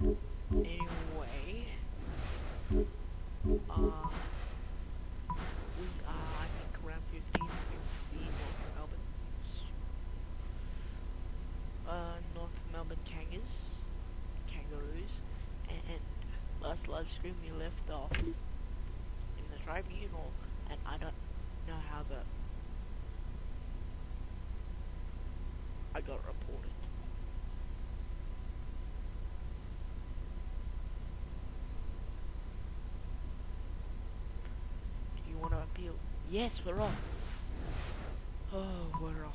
Anyway, we are, I think, around 15 against the North Melbourne Kangaroos, and last live stream we left off in the tribunal, and I don't know how I got reported. Do you want to appeal? Yes, we're off. Oh, we're off.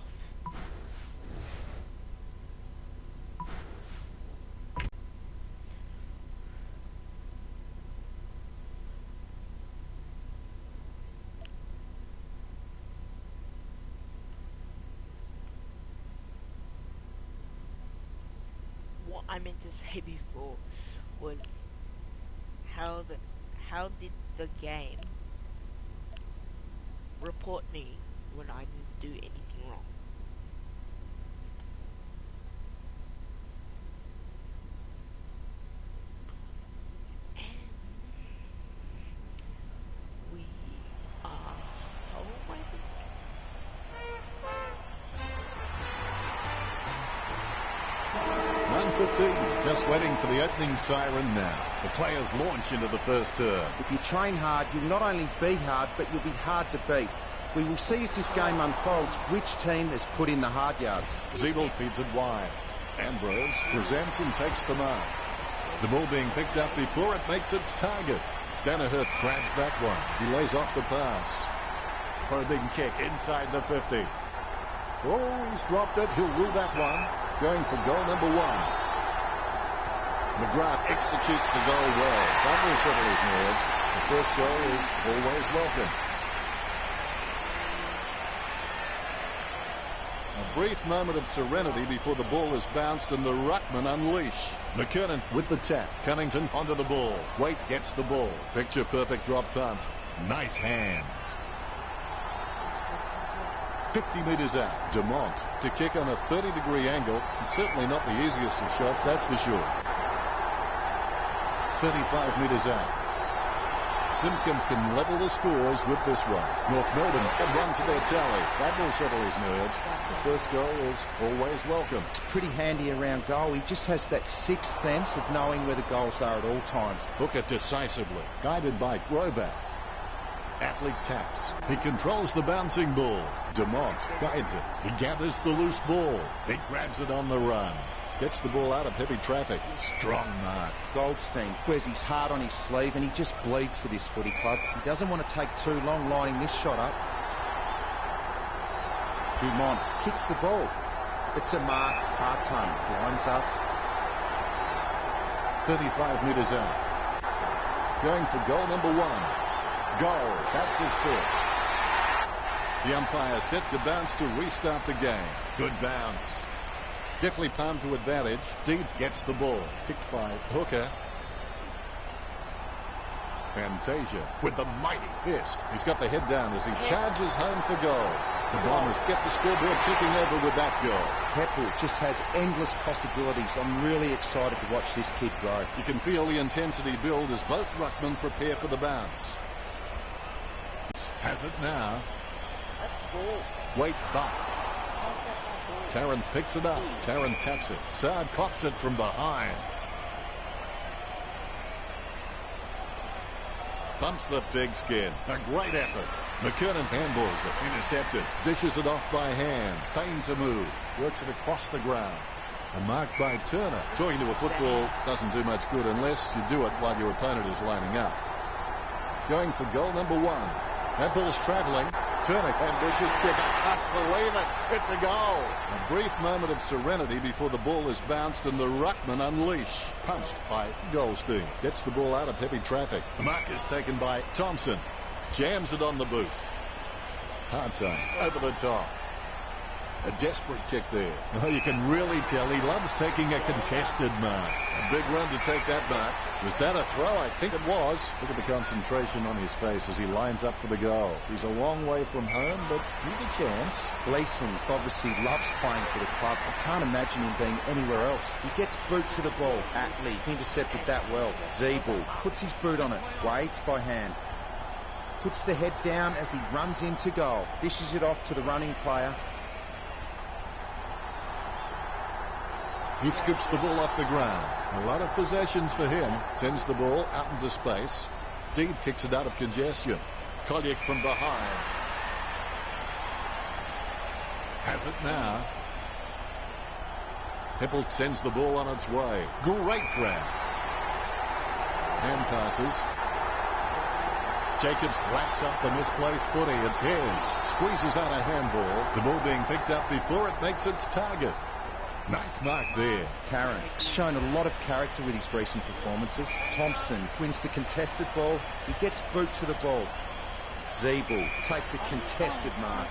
What I meant to say before was how did the game report me when I didn't do anything wrong? We are home, I think. 9:15, just waiting for the opening siren now. The players launch into the first term. If you train hard, you'll not only be hard, but you'll be hard to beat. We will see as this game unfolds which team has put in the hard yards. Zeeble feeds it wide. Ambrose presents and takes the mark. The ball being picked up before it makes its target. Danaher grabs that one. He lays off the pass. For a big kick inside the 50. Oh, he's dropped it. He'll rule that one. Going for goal number 1. McGrath executes the goal well. That will settle his nerves. The first goal is always welcome. A brief moment of serenity before the ball is bounced and the ruckman unleash. McKernan with the tap. Cunnington onto the ball. Waite gets the ball. Picture perfect drop punt. Nice hands. 50 metres out. Dumont to kick on a 30-degree angle. It's certainly not the easiest of shots, that's for sure. 35 metres out. Simpkin can level the scores with this one. North Melbourne can run to their tally. That will settle his nerves. The first goal is always welcome. It's pretty handy around goal. He just has that sixth sense of knowing where the goals are at all times. Hooker decisively, guided by Grobat. Athlete taps. He controls the bouncing ball. Dumont guides it. He gathers the loose ball. He grabs it on the run. Gets the ball out of heavy traffic. Strong mark. Goldstein wears his heart on his sleeve and he just bleeds for this footy club. He doesn't want to take too long lining this shot up. Dumont kicks the ball. It's a mark. Hartung lines up. 35 metres out. Going for goal number 1. Goal. That's his first. The umpire set to bounce to restart the game. Good bounce. Definitely palmed to advantage. Deed gets the ball. Picked by Hooker. Fantasia with the mighty fist. He's got the head down as he charges home for goal. The Bombers get the scoreboard ticking over with that goal. Heppel just has endless possibilities. I'm really excited to watch this kid grow. You can feel the intensity build as both ruckmen prepare for the bounce. Has it now. Waite butts. Tarrant picks it up. Tarrant taps it. Saad cops it from behind. Bumps the pigskin. A great effort. McKernan handballs it. Intercepted. Dishes it off by hand. Feigns a move. Works it across the ground. A mark by Turner. Talking to a football doesn't do much good unless you do it while your opponent is lining up. Going for goal number 1. That ball's travelling. Turner, ambitious kick. I can't believe it. It's a goal. A brief moment of serenity before the ball is bounced and the ruckman unleash. Punched by Goldstein. Gets the ball out of heavy traffic. The mark is taken by Thompson. Jams it on the boot. Hard time. Over the top. A desperate kick there. Oh, you can really tell he loves taking a contested mark. A big run to take that mark. Was that a throw? I think it was. Look at the concentration on his face as he lines up for the goal. He's a long way from home, but he's a chance. Gleeson obviously loves playing for the club. I can't imagine him being anywhere else. He gets boot to the ball. Atley intercepted that well. Zeeble puts his boot on it. Waits by hand. Puts the head down as he runs into goal. Dishes it off to the running player. He scoops the ball off the ground. A lot of possessions for him. Sends the ball out into space. Deed kicks it out of congestion. Collier from behind. Has it now. Hippel sends the ball on its way. Great grab. Hand passes. Jacobs whacks up the misplaced footy. It's his. Squeezes out a handball. The ball being picked up before it makes its target. Nice mark there. Tarrant shown a lot of character with his recent performances. Thompson wins the contested ball. He gets boot to the ball. Zeeble takes a contested mark.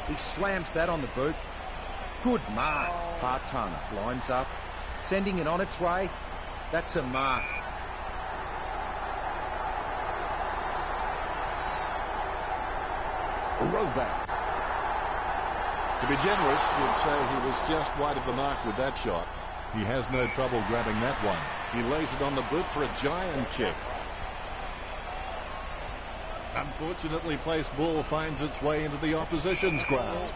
He slams that on the boot. Good mark. Hartung lines up, sending it on its way. That's a mark. Roback. To be generous, you'd say he was just wide of the mark with that shot. He has no trouble grabbing that one. He lays it on the boot for a giant kick. Unfortunately placed ball finds its way into the opposition's grasp.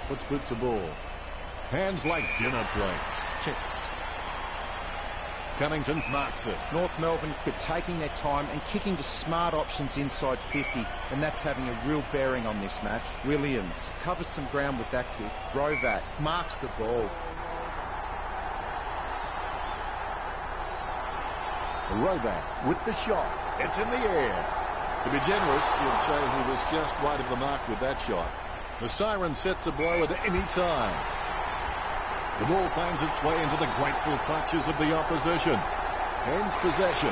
Puts boot to ball. Hands like dinner plates. Kicks. Cunnington marks it. North Melbourne were taking their time and kicking to smart options inside 50, and that's having a real bearing on this match. Williams covers some ground with that kick. Rovat marks the ball. Rovat with the shot. It's in the air. To be generous, you'd say he was just wide of the mark with that shot. The siren set to blow at any time. The ball finds its way into the grateful clutches of the opposition. Ends possession.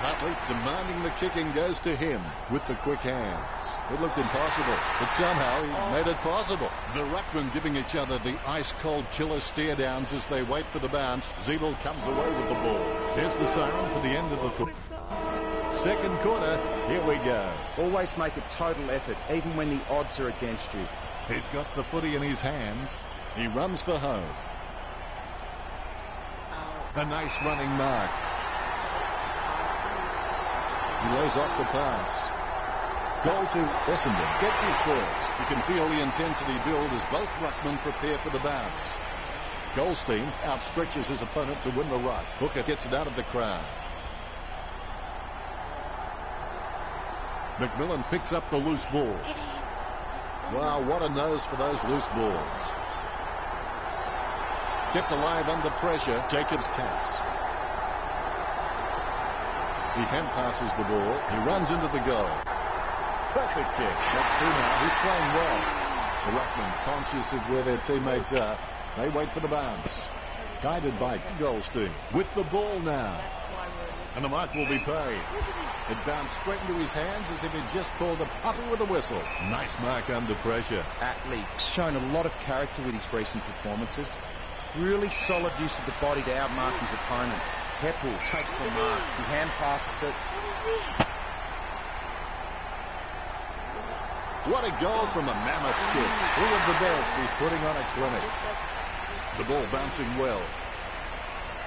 Hartley demanding the kicking goes to him with the quick hands. It looked impossible, but somehow he made it possible. The ruckmen giving each other the ice-cold killer stare downs as they wait for the bounce. Zeeble comes away with the ball. There's the siren for the end of the second quarter. Here we go. Always make a total effort, even when the odds are against you. He's got the footy in his hands. He runs for home. A nice running mark. He lays off the pass. Goal to Essendon. Gets his first. You can feel the intensity build as both ruckmen prepare for the bounce. Goldstein outstretches his opponent to win the ruck. Hooker gets it out of the crowd. McMillan picks up the loose ball. Wow, what a nose for those loose balls. Kept alive under pressure. Jacobs taps. He hand passes the ball. He runs into the goal. Perfect kick. That's two now. He's playing well. The ruckmen, conscious of where their teammates are, they wait for the bounce. Guided by Goldstein. With the ball now. And the mark will be paid. It bounced straight into his hands as if he'd just called a puppy with a whistle. Nice mark under pressure. Atley shown a lot of character with his recent performances. Really solid use of the body to outmark his opponent. Heppel takes the mark. He hand passes it. What a goal from a mammoth kick. Who of the best? He's putting on a clinic. The ball bouncing well.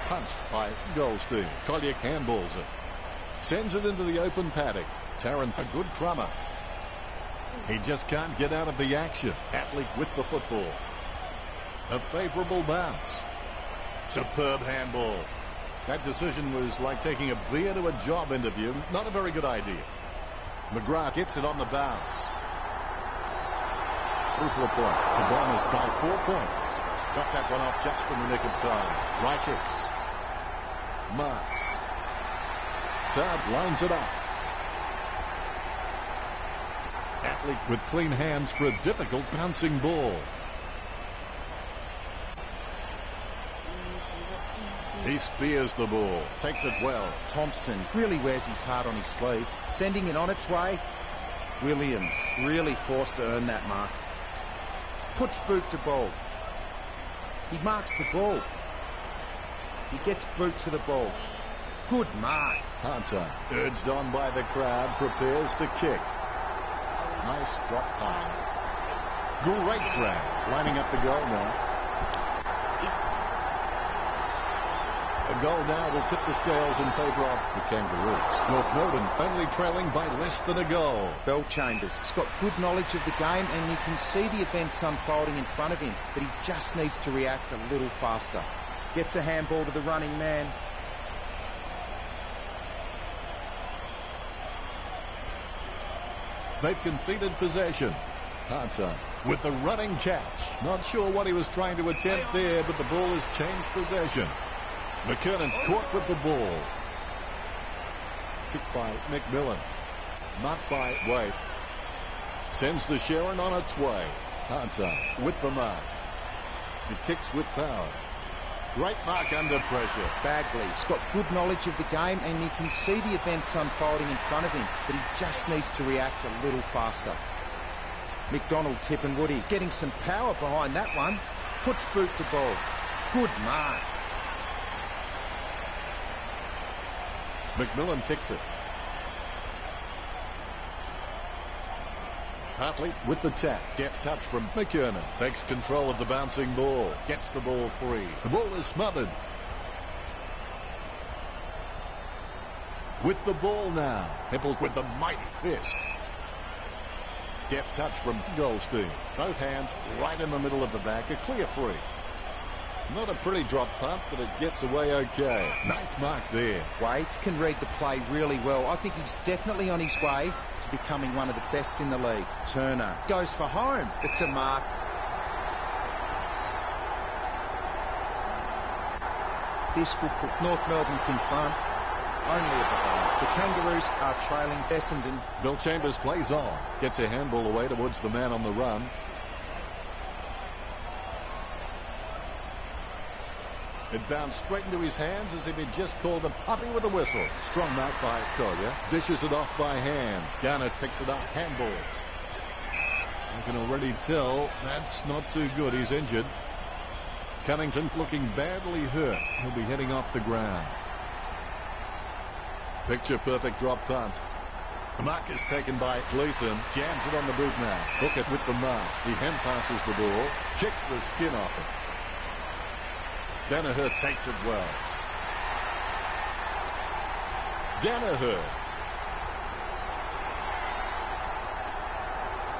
Punched by Goldstein. Collier handballs it. Sends it into the open paddock. Tarrant, a good crummer. He just can't get out of the action. Athlete with the football. A favourable bounce. Superb handball. That decision was like taking a beer to a job interview. Not a very good idea. McGrath gets it on the bounce. Through for a point. The Bombers by 4 points. Got that one off just in the nick of time. Right kicks. Marks. Saab lines it up. Athlete with clean hands for a difficult bouncing ball. He spears the ball. Takes it well. Thompson really wears his heart on his sleeve. Sending it on its way. Williams really forced to earn that mark. Puts boot to ball. He marks the ball. He gets boot to the ball. Good mark. Hunter, urged on by the crowd, prepares to kick. Nice drop punt. Great grab, lining up the goal now. A goal now will tip the scales in favour of the Kangaroos. North Melbourne only trailing by less than a goal. Bellchambers has got good knowledge of the game, and you can see the events unfolding in front of him, but he just needs to react a little faster. Gets a handball to the running man. They've conceded possession. Hunter with the running catch. Not sure what he was trying to attempt there, but the ball has changed possession. McKernan caught with the ball. Kicked by McMillan. Marked by Waite. Sends the Sharon on its way. Hunter with the mark. He kicks with power. Great mark under pressure. Bagley's got good knowledge of the game, and you can see the events unfolding in front of him, but he just needs to react a little faster. McDonald tipping Woody, getting some power behind that one. Puts boot to ball. Good mark. McMillan kicks it. Hartley with the tap. Deft touch from McKernan. Takes control of the bouncing ball. Gets the ball free. The ball is smothered. With the ball now. Hippel with the mighty fist. Deft touch from Goldstein. Both hands right in the middle of the back. A clear free. Not a pretty drop punt, but it gets away okay. Nice mark there. Waite can read the play really well. I think he's definitely on his way to becoming one of the best in the league. Turner goes for home. It's a mark. This will put North Melbourne in front. Only at the goal. The Kangaroos are trailing Essendon. Bellchambers plays on. Gets a handball away towards the man on the run. It bounced straight into his hands as if he'd just called a puppy with a whistle. Strong mark by Collier. Dishes it off by hand. Garnett picks it up. Handballs. I can already tell that's not too good. He's injured. Cunnington looking badly hurt. He'll be heading off the ground. Picture perfect drop punt. The mark is taken by Gleeson. Jams it on the boot now. Hook it with the mark. He hand passes the ball. Kicks the skin off it. Danaher takes it well. Danaher.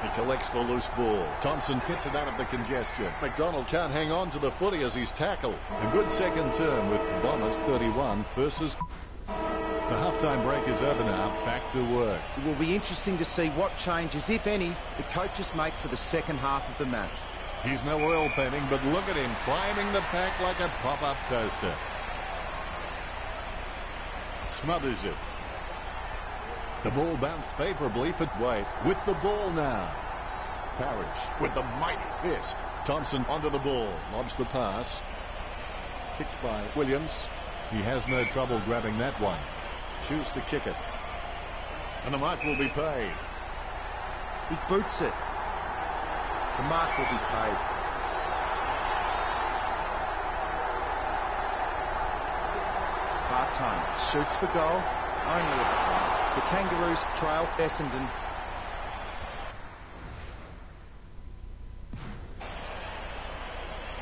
He collects the loose ball. Thompson hits it out of the congestion. McDonald can't hang on to the footy as he's tackled. A good second term with the Bombers 31 versus... The halftime break is over now. Back to work. It will be interesting to see what changes, if any, the coaches make for the second half of the match. He's no oil painting, but look at him climbing the pack like a pop-up toaster. Smothers it. The ball bounced favourably for Waite. With the ball now. Parrish with the mighty fist. Thompson onto the ball. Lobs the pass. Kicked by Williams. He has no trouble grabbing that one. Choose to kick it. And the mark will be paid. He boots it. The mark will be paid. Part-time. Shoots for goal. Only at the goal. The Kangaroos trail Essendon.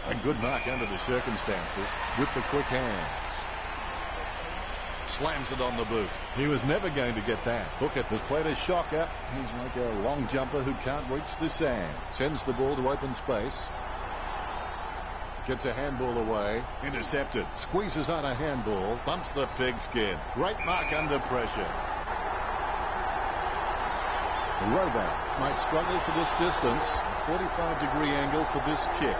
A good mark under the circumstances with the quick hands. Slams it on the boot. He was never going to get that. Hookett has played a shocker. He's like a long jumper who can't reach the sand. Sends the ball to open space. Gets a handball away. Intercepted. Squeezes on a handball. Bumps the pigskin. Great mark under pressure. The rowback might struggle for this distance. A 45-degree angle for this kick.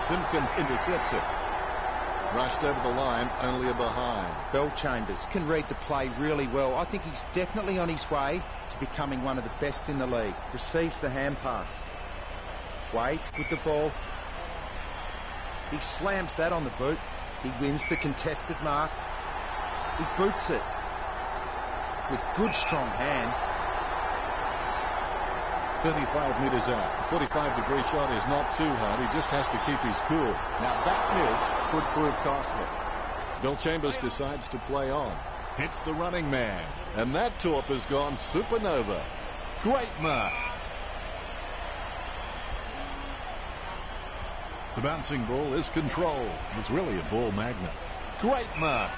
Simpkin intercepts it. Rushed over the line, only a behind. Bellchambers can read the play really well. I think he's definitely on his way to becoming one of the best in the league. Receives the hand pass. Waite with the ball. He slams that on the boot. He wins the contested mark. He boots it with good strong hands. 35 metres out. A 45-degree shot is not too hard. He just has to keep his cool. Now that miss could prove costly. Bill Chambers decides to play on. Hits the running man. And that torp has gone supernova. Great mark. The bouncing ball is controlled. It's really a ball magnet. Great mark.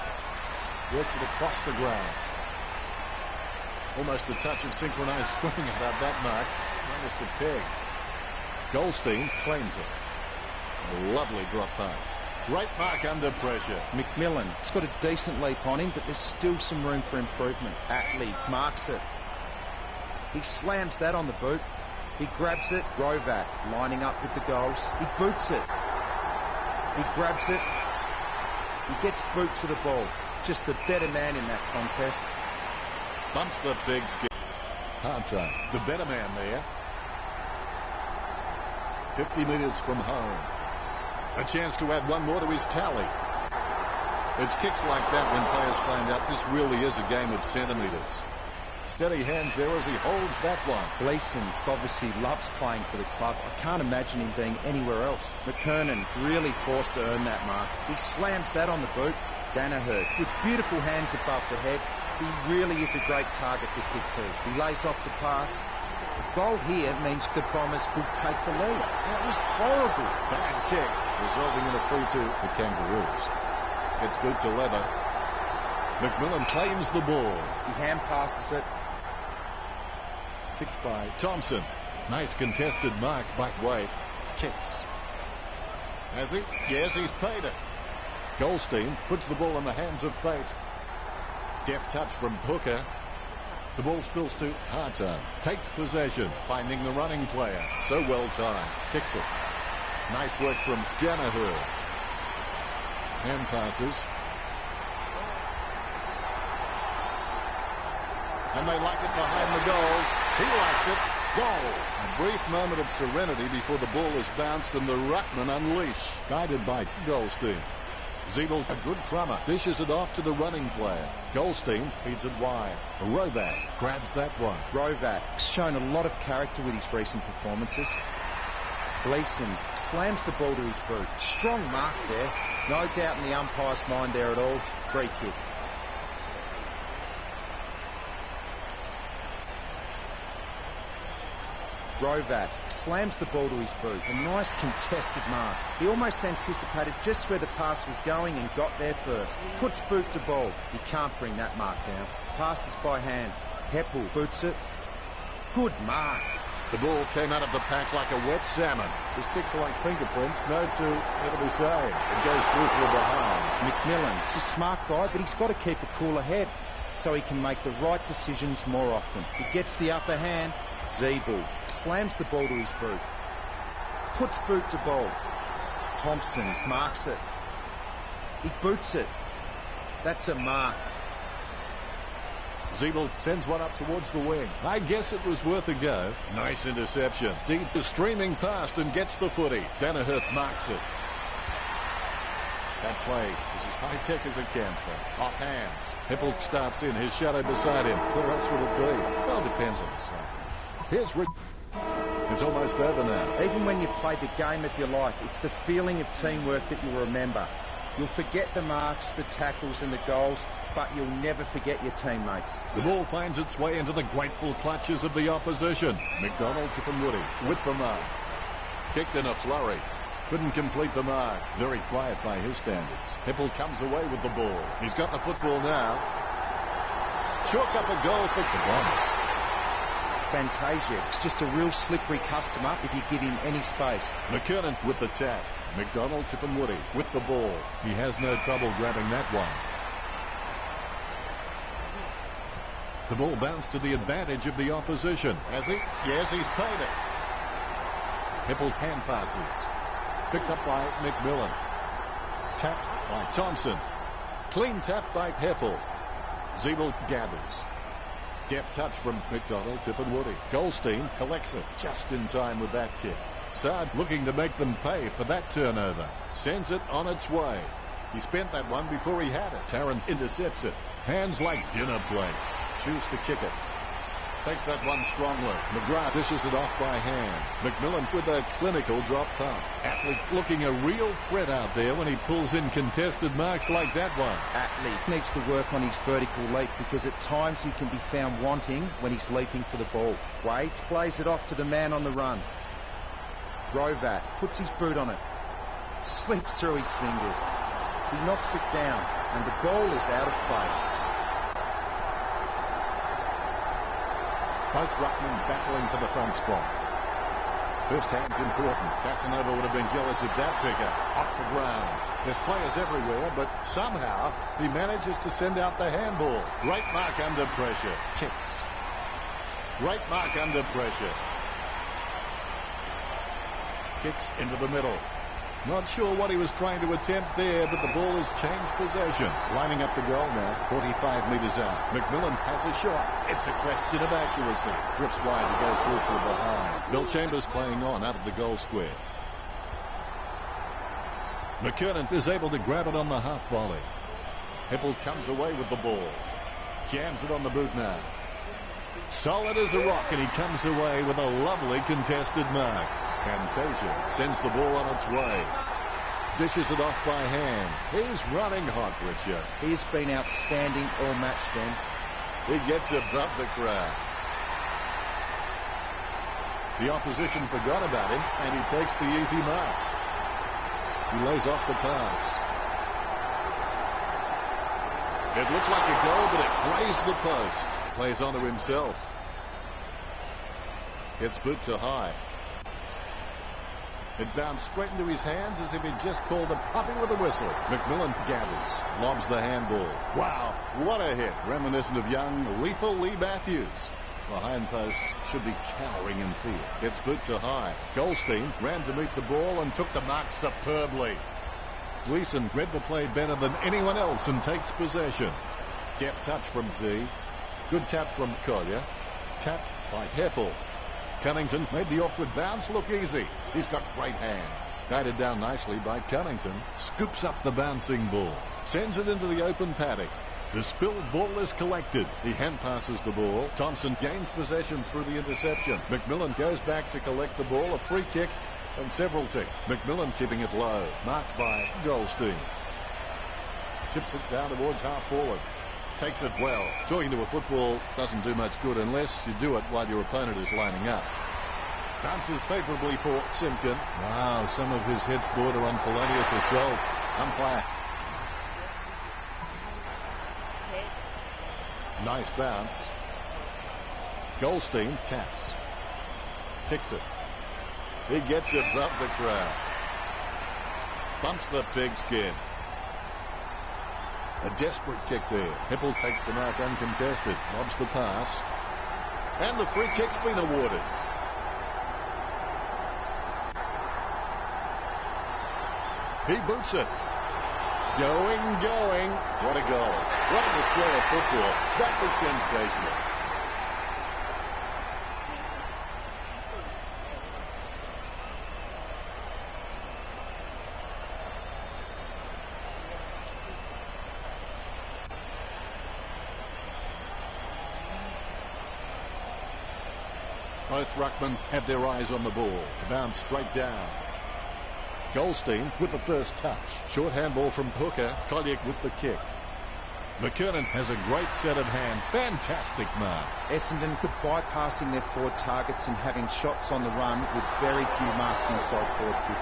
Works it across the ground. Almost a touch of synchronized swimming about that mark. Minus the peg. Goldstein claims it. A lovely drop pass. Great mark under pressure. McMillan's got a decent leap on him, but there's still some room for improvement. Atley marks it. He slams that on the boot. He grabs it. Rovat lining up with the goals. He boots it. He grabs it. He gets boot to the ball. Just the better man in that contest. Bumps the big skip. Hard time. The better man there. 50 metres from home. A chance to add one more to his tally. It's kicks like that when players find out this really is a game of centimetres. Steady hands there as he holds that one. Gleeson obviously loves playing for the club. I can't imagine him being anywhere else. McKernan really forced to earn that mark. He slams that on the boot. Danaher with beautiful hands above the head. He really is a great target to kick to. He lays off the pass. The goal here means the Bombers will take the lead. That was horrible. Bad kick, resulting in a 3-2 for Kangaroos. Gets boot to leather. McMillan claims the ball. He hand passes it. Kicked by Thompson. Nice contested mark, back weight. Kicks. Has he? Yes, he's paid it. Goldstein puts the ball in the hands of fate. Deft touch from Hooker. The ball spills to Harton. Takes possession, finding the running player. So well timed. Kicks it. Nice work from Danaher. Hand passes. And they like it behind the goals. He likes it. Goal. A brief moment of serenity before the ball is bounced and the ruckman unleash. Guided by Goldstein. Zeeble, a good drummer, dishes it off to the running player. Goldstein feeds it wide. Rovat grabs that one. Rovat's shown a lot of character with his recent performances. Gleeson slams the ball to his boot. Strong mark there. No doubt in the umpire's mind there at all. Free kick. Rovat slams the ball to his boot. A nice contested mark. He almost anticipated just where the pass was going and got there first. Puts boot to ball. He can't bring that mark down. Passes by hand. Heppel boots it. Good mark. The ball came out of the pack like a wet salmon. His kicks are like fingerprints. No two, it'll be saved. It goes through to the behind. McMillan's a smart guy, but he's got to keep a cooler head so he can make the right decisions more often. He gets the upper hand. Zeeble slams the ball to his boot. Puts boot to ball. Thompson marks it. He boots it. That's a mark. Zeeble sends one up towards the wing. I guess it was worth a go. Nice interception. Deep is streaming past and gets the footy. Danaher marks it. That play is as high-tech as it can for. Off hands. Heppel starts in. His shadow beside him. Where else would it be? Well, depends on the side. Here's Rick. It's almost over now. Even when you've played the game if you like, it's the feeling of teamwork that you'll remember. You'll forget the marks, the tackles and the goals, but you'll never forget your teammates. The ball finds its way into the grateful clutches of the opposition. McDonald to Woody with the mark. Kicked in a flurry. Couldn't complete the mark. Very quiet by his standards. Heppel comes away with the ball. He's got the football now. Chalk up a goal for the Bombers. Fantasia. It's just a real slippery customer if you give him any space. McKernan with the tap. McDonald to Woody with the ball. He has no trouble grabbing that one. The ball bounced to the advantage of the opposition. Has he? Yes, he's paid it. Heppel hand passes. Picked up by McMillan. Tapped by Thompson. Clean tap by Heppel. Zeeble gathers. Deft touch from McDonald to Woody. Goldstein collects it just in time with that kick. Saad looking to make them pay for that turnover. Sends it on its way. He spent that one before he had it. Tarrant intercepts it. Hands like dinner plates. Choose to kick it. Takes that one strongly. McGrath dishes it off by hand. McMillan with a clinical drop pass. Atley looking a real threat out there when he pulls in contested marks like that one. Atley needs to work on his vertical leap because at times he can be found wanting when he's leaping for the ball. Wade plays it off to the man on the run. Grovat puts his boot on it. Slips through his fingers. He knocks it down and the ball is out of play. Both ruckmen battling for the front spot. First hand's important. Casanova would have been jealous of that picker. Off the ground. There's players everywhere, but somehow he manages to send out the handball. Great mark under pressure. Kicks. Great mark under pressure. Kicks into the middle. Not sure what he was trying to attempt there, but the ball has changed possession. Lining up the goal now, 45 metres out. McMillan has a shot. It's a question of accuracy. Drifts wide to go through from behind. Bill Chambers playing on out of the goal square. McKernan is able to grab it on the half volley. Heppel comes away with the ball. Jams it on the boot now. Solid as a rock, and he comes away with a lovely contested mark. Fantasia sends the ball on its way. Dishes it off by hand. He's running hot, Richard. He's been outstanding all match, Ben. He gets above the crowd. The opposition forgot about him, and he takes the easy mark. He lays off the pass. It looks like a goal, but it grazed the post. Plays onto himself. Gets boot to high. It bounced straight into his hands as if he'd just called a puppy with a whistle. McMillan gathers, lobs the handball. Wow, what a hit. Reminiscent of young, lethal Lee Matthews. The hindposts should be cowering in fear. Gets boot to high. Goldstein ran to meet the ball and took the mark superbly. Gleeson read the play better than anyone else and takes possession. Deft touch from D. Good tap from Collier. Tapped by Heppel. Cunnington made the awkward bounce look easy. He's got great hands. Guided down nicely by Cunnington. Scoops up the bouncing ball. Sends it into the open paddock. The spilled ball is collected. He hand passes the ball. Thompson gains possession through the interception. McMillan goes back to collect the ball. A free kick and several tick. McMillan keeping it low. Marked by Goldstein. Chips it down towards half forward. Takes it well. Talking to a football doesn't do much good unless you do it while your opponent is lining up. Bounces favourably for Simpkin. Wow, some of his hits border on felonious assault. Umpire. Nice bounce. Goldstein taps. Kicks it. He gets above the crowd. Bumps the pigskin. A desperate kick there. Heppel takes the mark uncontested. Lobs the pass. And the free kick's been awarded. He boots it. Going. What a goal. What a display of football. That was sensational. Both ruckmen have their eyes on the ball. The bounce straight down. Goldstein with the first touch. Short handball from Hooker. Collier with the kick. McKernan has a great set of hands. Fantastic mark. Essendon could bypassing their forward targets and having shots on the run with very few marks inside forward 50.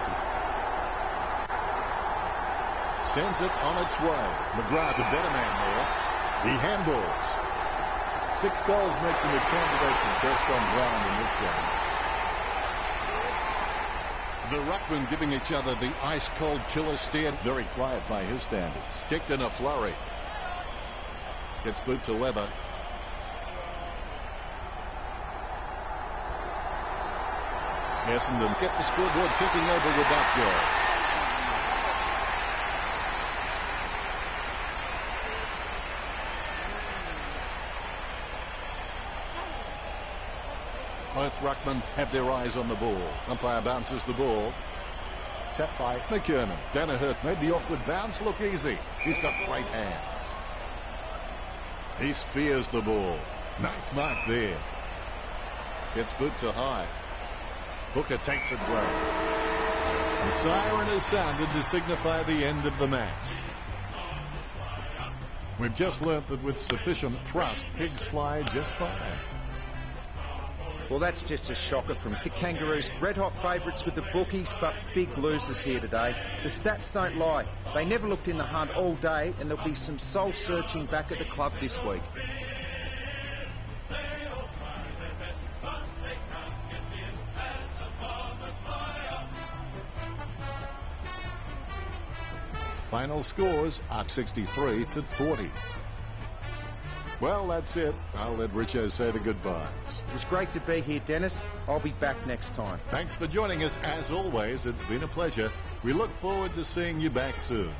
Sends it on its way. McGrath, the better man there. He handballs. 6 goals makes him a candidate for best on ground in this game. The ruckmen giving each other the ice-cold killer stare. Very quiet by his standards. Kicked in a flurry. Gets boot to Leather. Essendon get the scoreboard ticking over with that goal. Both ruckmen have their eyes on the ball. Umpire bounces the ball. Tapped by McKernan. Danaher made the awkward bounce look easy. He's got great hands. He spears the ball. Nice mark there. Gets boot to high. Hooker takes it well. The siren has sounded to signify the end of the match. We've just learnt that with sufficient thrust, pigs fly just fine. Well, that's just a shocker from the Kangaroos. Red-hot favourites with the bookies, but big losers here today. The stats don't lie. They never looked in the hunt all day, and there'll be some soul-searching back at the club this week. Final scores are 63-40. Well, that's it. I'll let Richo say the goodbyes. It was great to be here, Dennis. I'll be back next time. Thanks for joining us. As always, it's been a pleasure. We look forward to seeing you back soon.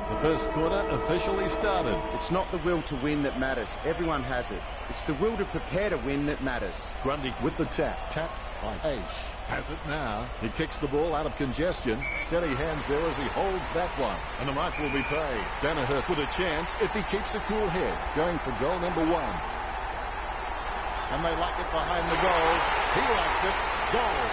The first quarter officially started. It's not the will to win that matters. Everyone has it. It's the will to prepare to win that matters. Grundy with the tap. Tapped by Aish. Has it now. He kicks the ball out of congestion. Steady hands there as he holds that one. And the mark will be paid. Danaher with a chance if he keeps a cool head. Going for goal number 1. And they like it behind the goals. He likes it. Goal.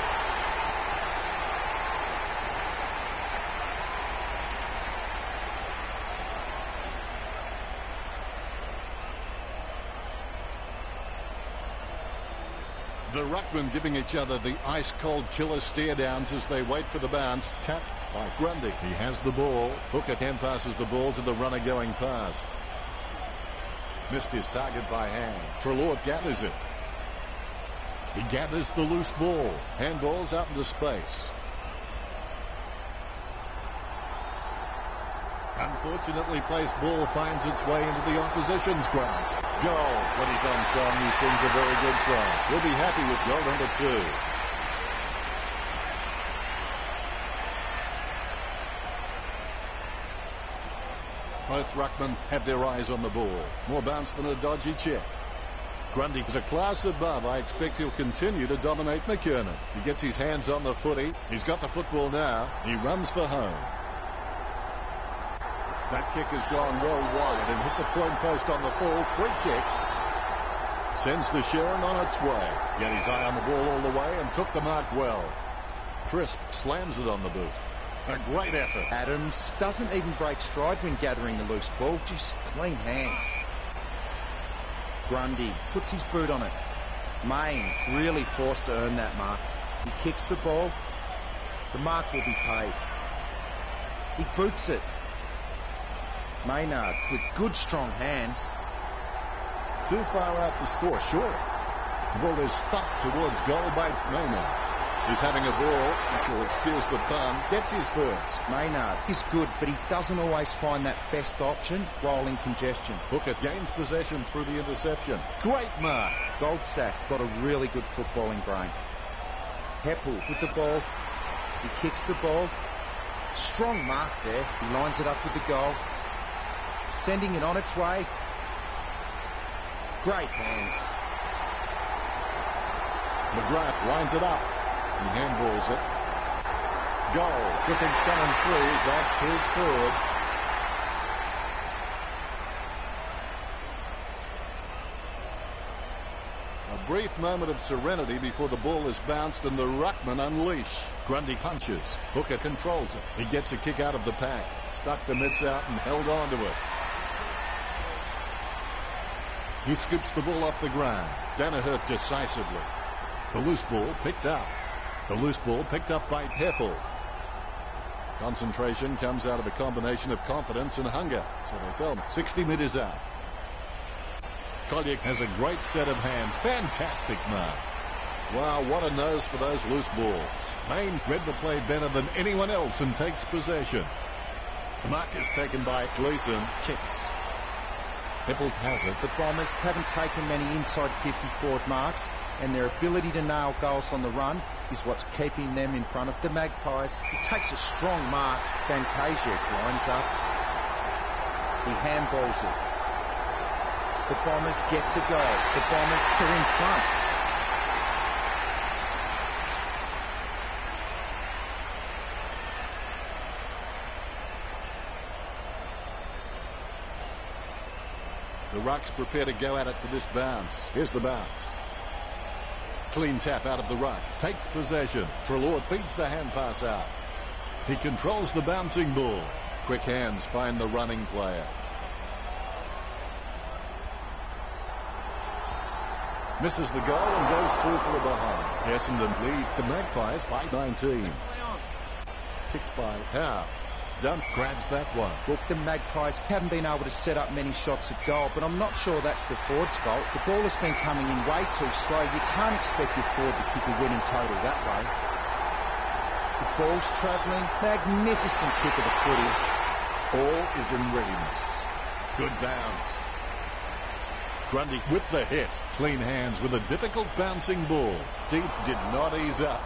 The ruckmen giving each other the ice-cold killer stare-downs as they wait for the bounce. Tapped by Grundy. He has the ball. Hooker hand passes the ball to the runner going past. Missed his target by hand. Treloar gathers it. He gathers the loose ball. Handballs out into space. Unfortunately placed ball finds its way into the opposition's grasp. Goal. When he's on song, he sings a very good song. We'll be happy with goal number 2. Both ruckmen have their eyes on the ball. More bounce than a dodgy check. Grundy is a class above. I expect he'll continue to dominate McKernan. He gets his hands on the footy. He's got the football now. He runs for home. That kick has gone well wide and hit the point post on the full. Free kick. Sends the Sharon on its way. Got his eye on the ball all the way and took the mark well. Crisp slams it on the boot. A great effort. Adams doesn't even break stride when gathering the loose ball. Just clean hands. Grundy puts his boot on it. Main really forced to earn that mark. He kicks the ball. The mark will be paid. He boots it. Maynard with good strong hands. Too far out to score, surely. The ball is stuck towards goal by Maynard. He's having a ball, which will excuse the pun, gets his first. Maynard is good, but he doesn't always find that best option while in congestion. Hooker gains possession through the interception. Great mark. Goldsack got a really good footballing brain. Heppel with the ball. He kicks the ball. Strong mark there. He lines it up with the goal. Sending it on its way. Great hands. McGrath lines it up. He handballs it. Goal. Griffith's coming through. That's his third. A brief moment of serenity before the ball is bounced and the ruckman unleash. Grundy punches. Hooker controls it. He gets a kick out of the pack. Stuck the mitts out and held on to it. He scoops the ball off the ground. Danaher decisively. The loose ball picked up. The loose ball picked up by Heffel. Concentration comes out of a combination of confidence and hunger, so they tell me. 60 metres out. Collier has a great set of hands. Fantastic mark. Wow, what a nose for those loose balls. Maine read the play better than anyone else and takes possession. The mark is taken by Gleeson. Kicks. Heffel has it. The Bombers haven't taken many inside 50 forward marks, and their ability to nail goals on the run is what's keeping them in front of the Magpies. He takes a strong mark. Fantasia lines up. He handballs it. The Bombers get the goal. The Bombers are in front. The Rucks prepare to go at it for this bounce. Here's the bounce. Clean tap out of the ruck. Takes possession. Treloar feeds the hand pass out. He controls the bouncing ball. Quick hands find the running player. Misses the goal and goes through for a behind. Essendon lead the Magpies by 19. Picked by Howe. Dump grabs that one. Look, the Magpies haven't been able to set up many shots at goal, but I'm not sure that's the forward's fault. The ball has been coming in way too slow. You can't expect your forward to kick a winning total that way. The ball's travelling. Magnificent kick of the footy. Ball is in readiness. Good bounce. Grundy with the hit. Clean hands with a difficult bouncing ball. Deep did not ease up.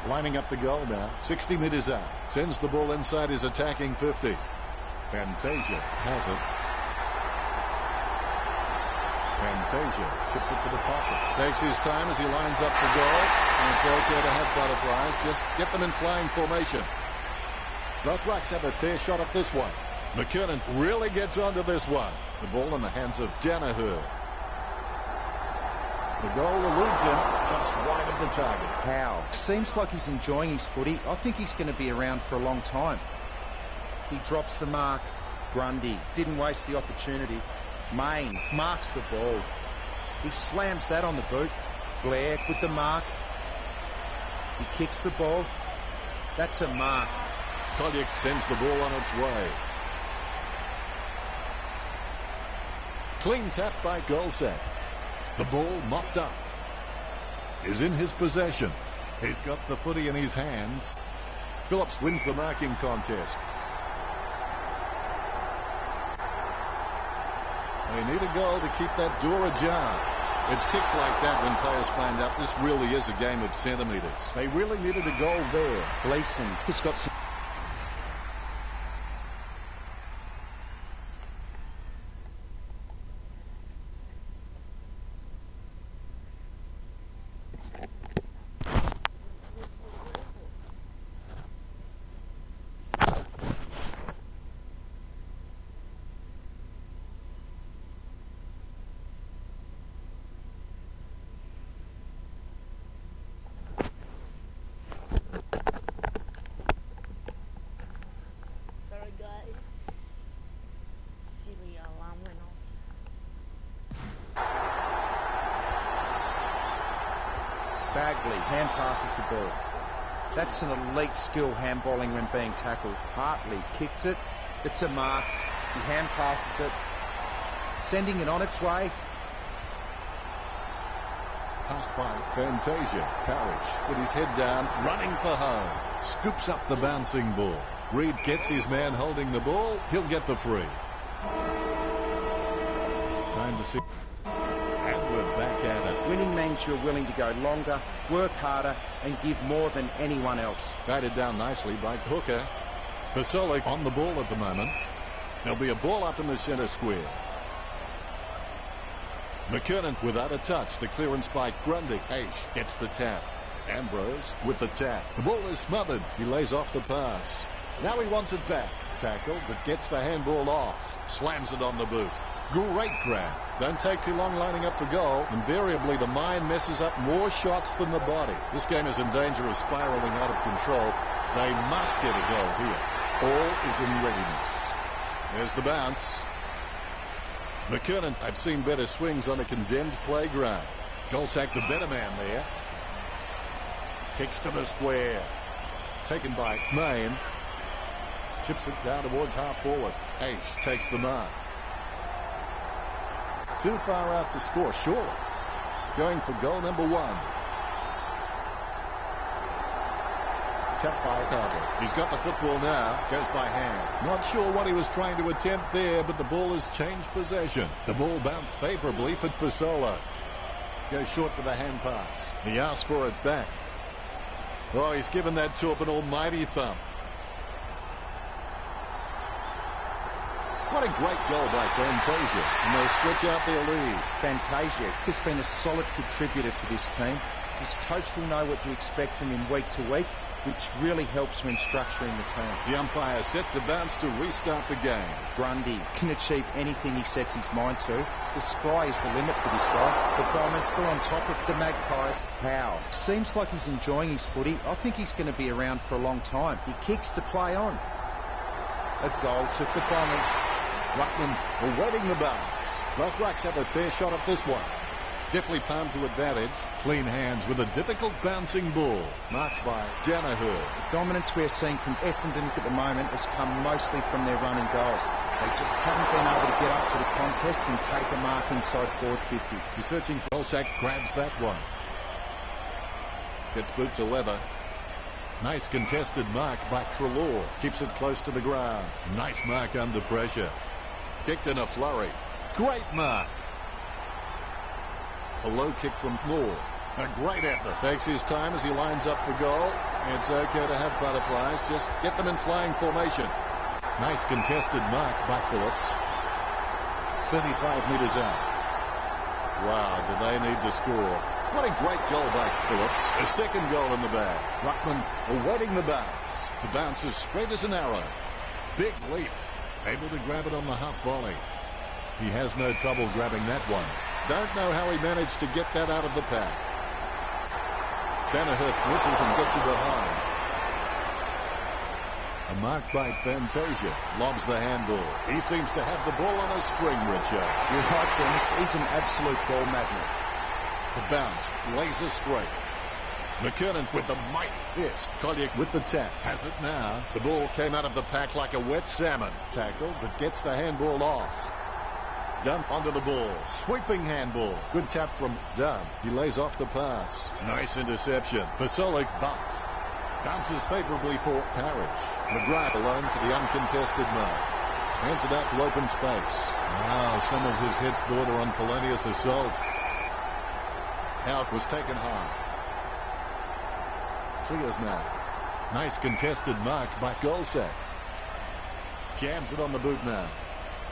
Lining up the goal now. 60 metres out. Sends the ball inside his attacking 50. Fantasia has it. Fantasia chips it to the pocket. Takes his time as he lines up the goal. And it's okay to have butterflies. Just get them in flying formation. Both Rucks have a fair shot at this one. McKernan really gets onto this one. The ball in the hands of Danaher. The goal eludes him just wide of the target. Howe seems like he's enjoying his footy. I think he's going to be around for a long time. He drops the mark. Grundy didn't waste the opportunity. Maine marks the ball. He slams that on the boot. Blair with the mark. He kicks the ball. That's a mark. Collier sends the ball on its way. Clean tap by Goldsack. The ball mopped up. Is in his possession. He's got the footy in his hands. Phillips wins the marking contest. They need a goal to keep that door ajar. It's kicks like that when players find out this really is a game of centimetres. They really needed a goal there. Gleeson has got some... Bagley hand passes the ball. That's an elite skill handballing when being tackled. Hartley kicks it. It's a mark. He hand passes it. Sending it on its way. Passed by Fantasia. Parrish with his head down, running for home. Scoops up the bouncing ball. Reed gets his man holding the ball. He'll get the free. Time to see. And we're back at it. Winning means you're willing to go longer, work harder, and give more than anyone else. Batted down nicely by Hooker. Fasolic on the ball at the moment. There'll be a ball up in the centre square. McKernan without a touch. The clearance by Grundy. Aish gets the tap. Ambrose with the tap. The ball is smothered. He lays off the pass. Now he wants it back. Tackle, but gets the handball off. Slams it on the boot. Great grab. Don't take too long lining up for goal. Invariably, the mind messes up more shots than the body. This game is in danger of spiraling out of control. They must get a goal here. All is in readiness. There's the bounce. McKernan, I've seen better swings on a condemned playground. Goldsack the better man there. Kicks to the square. Taken by Main. Chips it down towards half forward. Ace takes the mark. Too far out to score, surely. Going for goal number 1. Tapped by Carter. He's got the football now. Goes by hand. Not sure what he was trying to attempt there, but the ball has changed possession. The ball bounced favorably for Fasola. Goes short with a hand pass. He asks for it back. Oh, he's given that to an almighty thump. What a great goal by Fantasia, and they'll stretch out their lead. Fantasia has been a solid contributor for this team. His coach will know what to expect from him week to week, which really helps when structuring the team. The umpire set the bounce to restart the game. Grundy can achieve anything he sets his mind to. The sky is the limit for this guy. The Bombers still on top of the Magpies. Howe seems like he's enjoying his footy. I think he's going to be around for a long time. He kicks to play on. A goal took the Bombers. Ruckman awaiting the bounce. Both Rucks have a fair shot at this one. Definitely palmed to advantage. Clean hands with a difficult bouncing ball. Marked by Danaher. The dominance we're seeing from Essendon at the moment has come mostly from their running goals. They just haven't been able to get up to the contest and take a mark inside forward 50. He's searching for Olsak, grabs that one. Gets boot to leather. Nice contested mark by Treloar. Keeps it close to the ground. Nice mark under pressure. Kicked in a flurry. Great mark. A low kick from Moore. A great effort. Takes his time as he lines up for goal. It's okay to have butterflies. Just get them in flying formation. Nice contested mark by Phillips. 35 metres out. Wow, do they need to score. What a great goal by Phillips. A second goal in the bag. Ruckman awaiting the bounce. The bounce is straight as an arrow. Big leap. Able to grab it on the half volley. He has no trouble grabbing that one. Don't know how he managed to get that out of the pack. Danaher misses and gets it behind. A mark by Fantasia. Lobs the handball. He seems to have the ball on a string, Richard. You're right, Dennis. He's an absolute ball magnet. The bounce. Laser straight. McKernan with the mighty fist. Collier with the tap. Has it now. The ball came out of the pack like a wet salmon. Tackle, but gets the handball off. Dunn onto the ball. Sweeping handball. Good tap from Dunn. He lays off the pass. Nice interception. Fasola bumps. Bounces favorably for Parrish. McGrath alone for the uncontested mark. Hands it out to open space. Wow, some of his hits border on felonious assault. Howe was taken high. Clears now. Nice contested mark by Goldsack. Jams it on the boot now.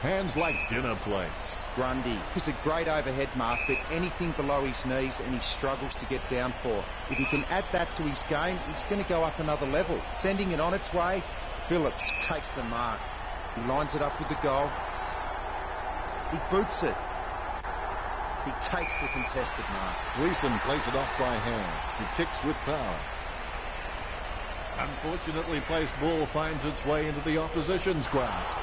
Hands like dinner plates. Grundy is a great overhead mark, but anything below his knees and he struggles to get down for. If he can add that to his game, he's going to go up another level. Sending it on its way, Phillips takes the mark. He lines it up with the goal. He boots it. He takes the contested mark. Gleeson plays it off by hand. He kicks with power. Unfortunately placed ball finds its way into the opposition's grasp.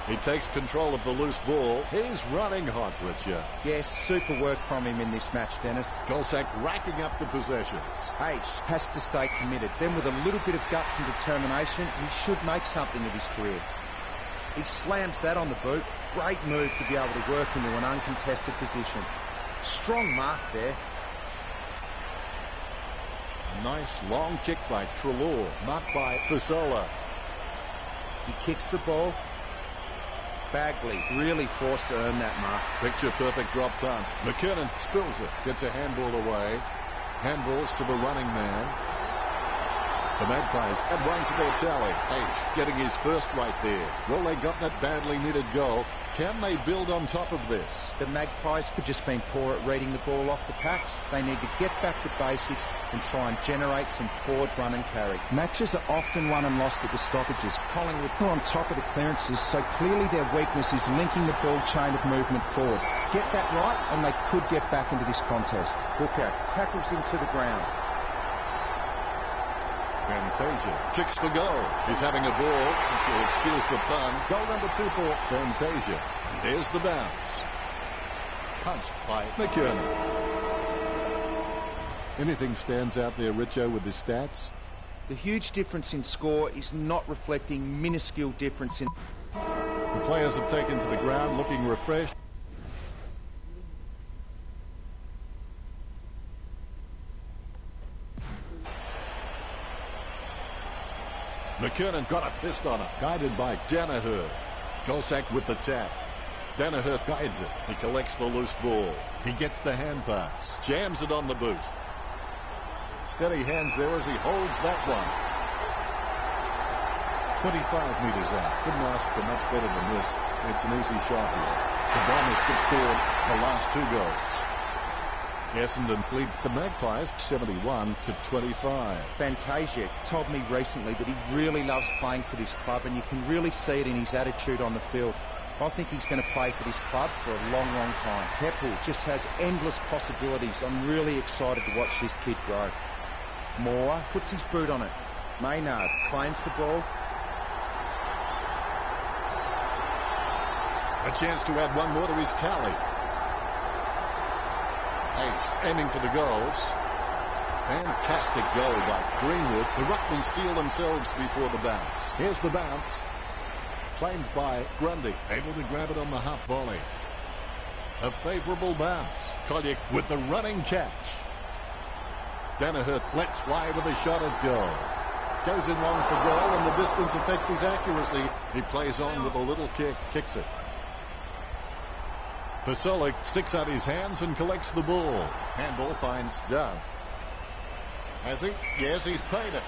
He takes control of the loose ball. He's running hot, Richard. Yes, super work from him in this match, Dennis. Goldsack racking up the possessions. H has to stay committed. Then with a little bit of guts and determination, he should make something of his career. He slams that on the boot. Great move to be able to work into an uncontested position. Strong mark there. Nice long kick by Treloar. Marked by Fasola. He kicks the ball. Bagley really forced to earn that mark. Picture perfect drop punt. McKernan spills it. Gets a handball away. Handballs to the running man. The Magpies had one to their tally. H getting his first right there. Well, they got that badly needed goal. Can they build on top of this? The Magpies could just been poor at reading the ball off the packs. They need to get back to basics and try and generate some forward run and carry. Matches are often won and lost at the stoppages. Collingwood are on top of the clearances, so clearly their weakness is linking the ball chain of movement forward. Get that right and they could get back into this contest. Hooker tackles him to the ground. Fantasia kicks for goal. He's having a ball, if you'll excuse the pun. Goal number 2 for Fantasia. There's the bounce. Punched by McKernan. Anything stands out there, Richo, with the stats? The huge difference in score is not reflecting minuscule difference in... The players have taken to the ground looking refreshed. McKernan got a fist on it, guided by Danaher. Goldsack with the tap. Danaher guides it. He collects the loose ball. He gets the hand pass. Jams it on the boot. Steady hands there as he holds that one. 25 metres out. Couldn't ask for much better than this. It's an easy shot here. The Bombers could score the last 2 goals. Essendon lead the Magpies 71 to 25. Fantasia told me recently that he really loves playing for this club, and you can really see it in his attitude on the field. I think he's going to play for this club for a long, long time. Heppel just has endless possibilities. I'm really excited to watch this kid grow. Moore puts his boot on it. Maynard claims the ball. A chance to add one more to his tally. H aiming for the goals. Fantastic goal by Greenwood. The Ruckmen steal themselves before the bounce. Here's the bounce. Claimed by Grundy. Able to grab it on the half volley. A favourable bounce. Collier with the running catch. Danaher lets fly with a shot at goal. Goes in long for goal, and the distance affects his accuracy. He plays on with a little kick. Kicks it. Vasolik sticks out his hands and collects the ball. Handball finds Dove. Has he? Yes, he's paid it.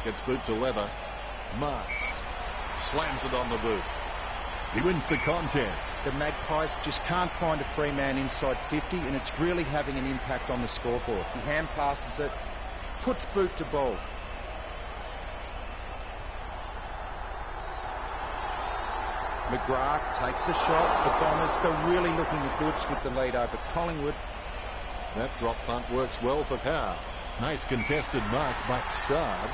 Gets boot to leather. Marks. Slams it on the boot. He wins the contest. The Magpies just can't find a free man inside 50, and it's really having an impact on the scoreboard. He hand passes it, puts boot to ball. McGrath takes the shot. The Bombers go really looking the goods with the lead over Collingwood. That drop punt works well for Cow. Nice contested mark by Saab.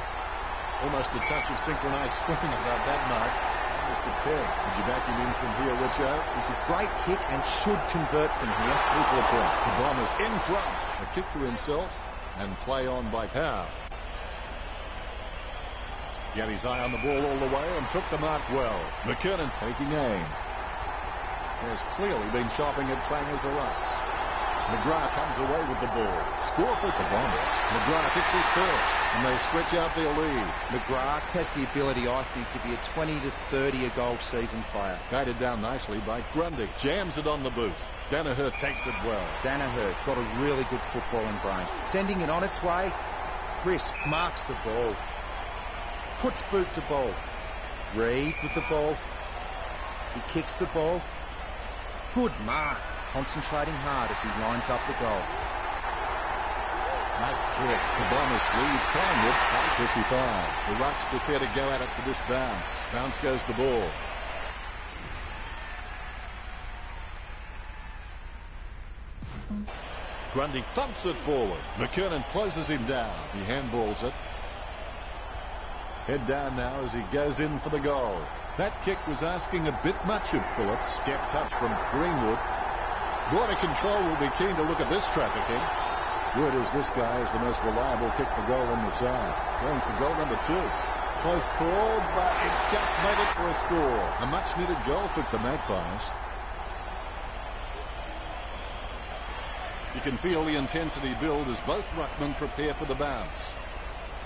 Almost a touch of synchronised swimming about that mark. Mr. Pegg, would you back him in from here, Richo? He's a great kick and should convert from here. Equal point. The Bombers in front. A kick to himself and play on by Cow. He had his eye on the ball all the way and took the mark well. McKernan taking aim. Has clearly been shopping at Clangers or us. McGrath comes away with the ball. Score for the Bombers. McGrath hits his first, and they stretch out their lead. McGrath has the ability, I think, to be a 20 to 30 a goal season player. Guided down nicely by Grundy. Jams it on the boot. Danaher takes it well. Danaher got a really good footballing brain. Sending it on its way. Crisp marks the ball. Puts boot to ball. Reed with the ball. He kicks the ball. Good mark. Concentrating hard as he lines up the goal. Nice kick. The Bombers lead Collingwood by 55. The Rucks prepare to go at it for this bounce. Bounce goes the ball. Grundy thumps it forward. McKernan closes him down. He handballs it. Head down now as he goes in for the goal. That kick was asking a bit much of Phillips. Deft touch from Greenwood. Border Control will be keen to look at this trafficking. Word is this guy is the most reliable kick for goal on the side. Going for goal number 2. Close call, but it's just made it for a score. A much-needed goal for the Magpies. You can feel the intensity build as both ruckmen prepare for the bounce.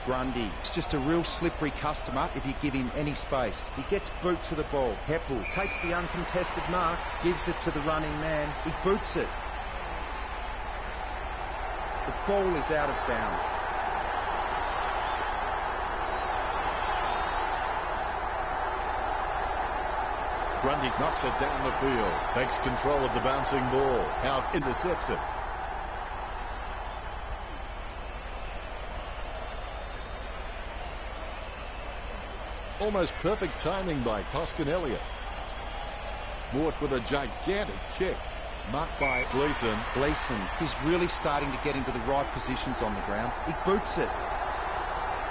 Grundy, it's just a real slippery customer if you give him any space. He gets boot to the ball. Heppel takes the uncontested mark, gives it to the running man. He boots it. The ball is out of bounds. Grundy knocks it down the field. Takes control of the bouncing ball. Howe intercepts it. Almost perfect timing by Hoskin Elliott. Mort with a gigantic kick. Marked by Gleeson. Gleeson, he's really starting to get into the right positions on the ground. He boots it.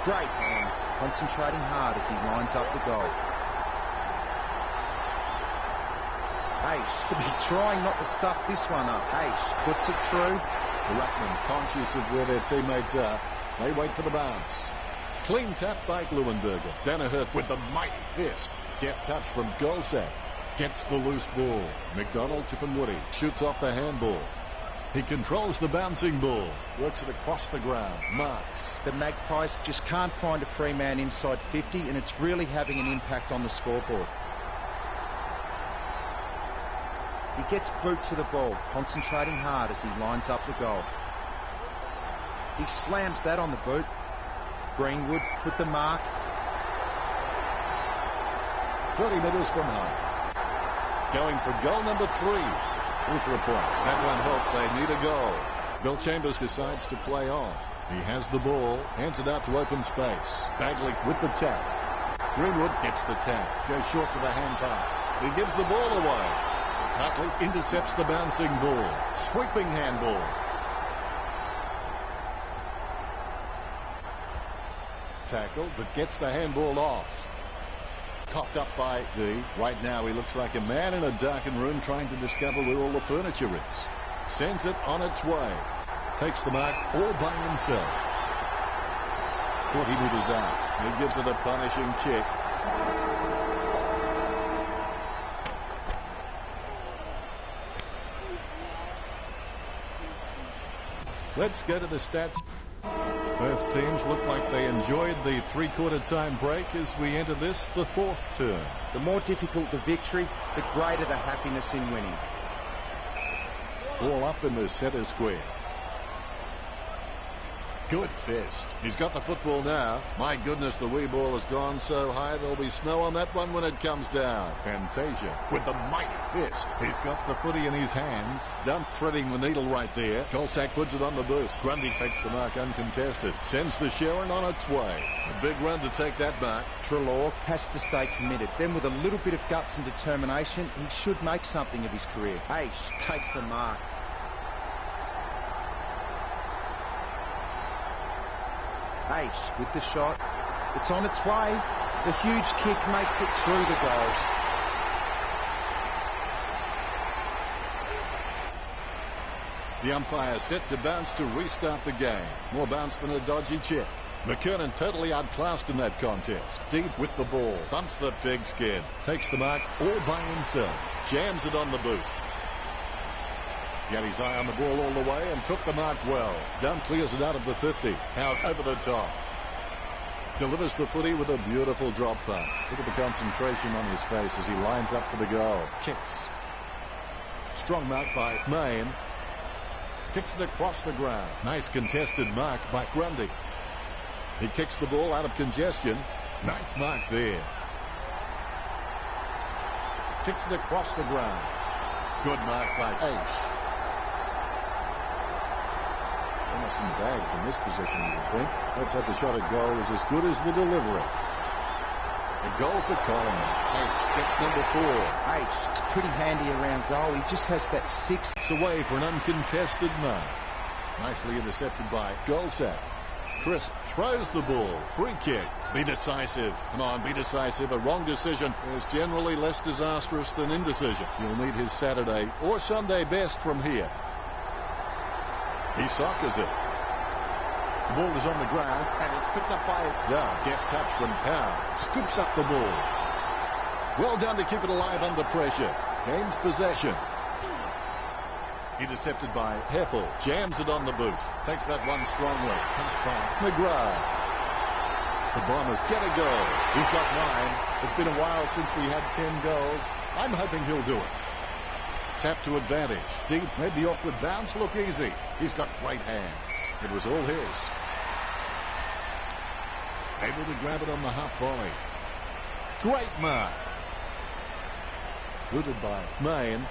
Great hands, concentrating hard as he lines up the goal. Aish could be trying not to stuff this one up. Aish puts it through. The Ruckman, conscious of where their teammates are, they wait for the bounce. Clean tap by Gluenberger. Danaher with the mighty fist. Deft touch from Golsack. Gets the loose ball. McDonald, Tippenwoody shoots off the handball. He controls the bouncing ball. Works it across the ground. Marks. The Magpies just can't find a free man inside 50, and it's really having an impact on the scoreboard. He gets boot to the ball, concentrating hard as he lines up the goal. He slams that on the boot. Greenwood with the mark. 30 metres from home. Going for goal number 3. Through for a point. That one helped. They need a goal. Bill Chambers decides to play on. He has the ball. Hands it out to open space. Bagley with the tap. Greenwood gets the tap. Goes short with a hand pass. He gives the ball away. Hartley intercepts the bouncing ball. Sweeping handball. Tackle, but gets the handball off. Coughed up by D. Right now he looks like a man in a darkened room trying to discover where all the furniture is. Sends it on its way. Takes the mark all by himself. 40 metres out. He gives it a punishing kick. Let's go to the stats. Both teams look like they enjoyed the three-quarter time break as we enter this, the 4th term. The more difficult the victory, the greater the happiness in winning. Ball up in the centre square. Good fist. He's got the football now. My goodness, the wee ball has gone so high there'll be snow on that one when it comes down. Fantasia with the mighty fist. He's got the footy in his hands. Done threading the needle right there. Golsack puts it on the boot. Grundy takes the mark uncontested. Sends the Sharon on its way. A big run to take that mark. Treloar has to stay committed. Then with a little bit of guts and determination, he should make something of his career. Aish takes the mark. Aish with the shot. It's on its way. The huge kick makes it through the goals. The umpire set to bounce to restart the game. More bounce than a dodgy chip. McKernan totally outclassed in that contest. Deep with the ball. Bumps the pigskin. Takes the mark all by himself. Jams it on the boot. He had his eye on the ball all the way and took the mark well. Dunn clears it out of the 50. Out over the top. Delivers the footy with a beautiful drop pass. Look at the concentration on his face as he lines up for the goal. Kicks. Strong mark by Main. Kicks it across the ground. Nice contested mark by Grundy. He kicks the ball out of congestion. Nice mark there. Kicks it across the ground. Good mark by Aish. Almost in the bag from this position, you would think. Let's hope the shot at goal is as good as the delivery. A goal for Coleman. Aish gets number 4. Aish is pretty handy around goal. He just has that 6. It's away for an uncontested mark. Nicely intercepted by Golsack. Chris throws the ball. Free kick. Be decisive. Come on, be decisive. A wrong decision is generally less disastrous than indecision. He'll need his Saturday or Sunday best from here. He soccers it. The ball is on the ground, and it's picked up by Dunn. Deft touch from Howe. Scoops up the ball. Well done to keep it alive under pressure. Gains possession. Intercepted by Heffel. Jams it on the boot. Takes that one strongly. Comes by McGrath. The Bombers get a goal. He's got 9. It's been a while since we had 10 goals. I'm hoping he'll do it. Tap to advantage. Deep made the awkward bounce look easy. He's got great hands. It was all his. Able to grab it on the half volley. Great mark. Booted by Main.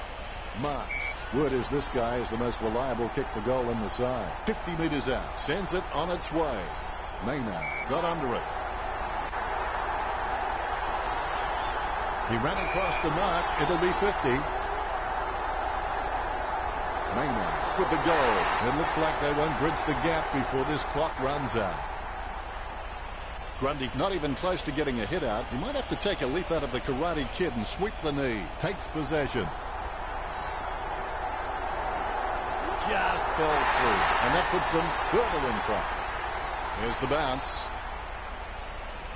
Marks. Word is this guy is the most reliable kick for goal in the side. 50 metres out. Sends it on its way. Maynard got under it. He ran across the mark. It'll be 50. Maynard with the goal. It looks like they won't bridge the gap before this clock runs out. Grundy not even close to getting a hit out. He might have to take a leap out of the Karate Kid and sweep the knee. Takes possession. Just fell through. And that puts them further in front. Here's the bounce.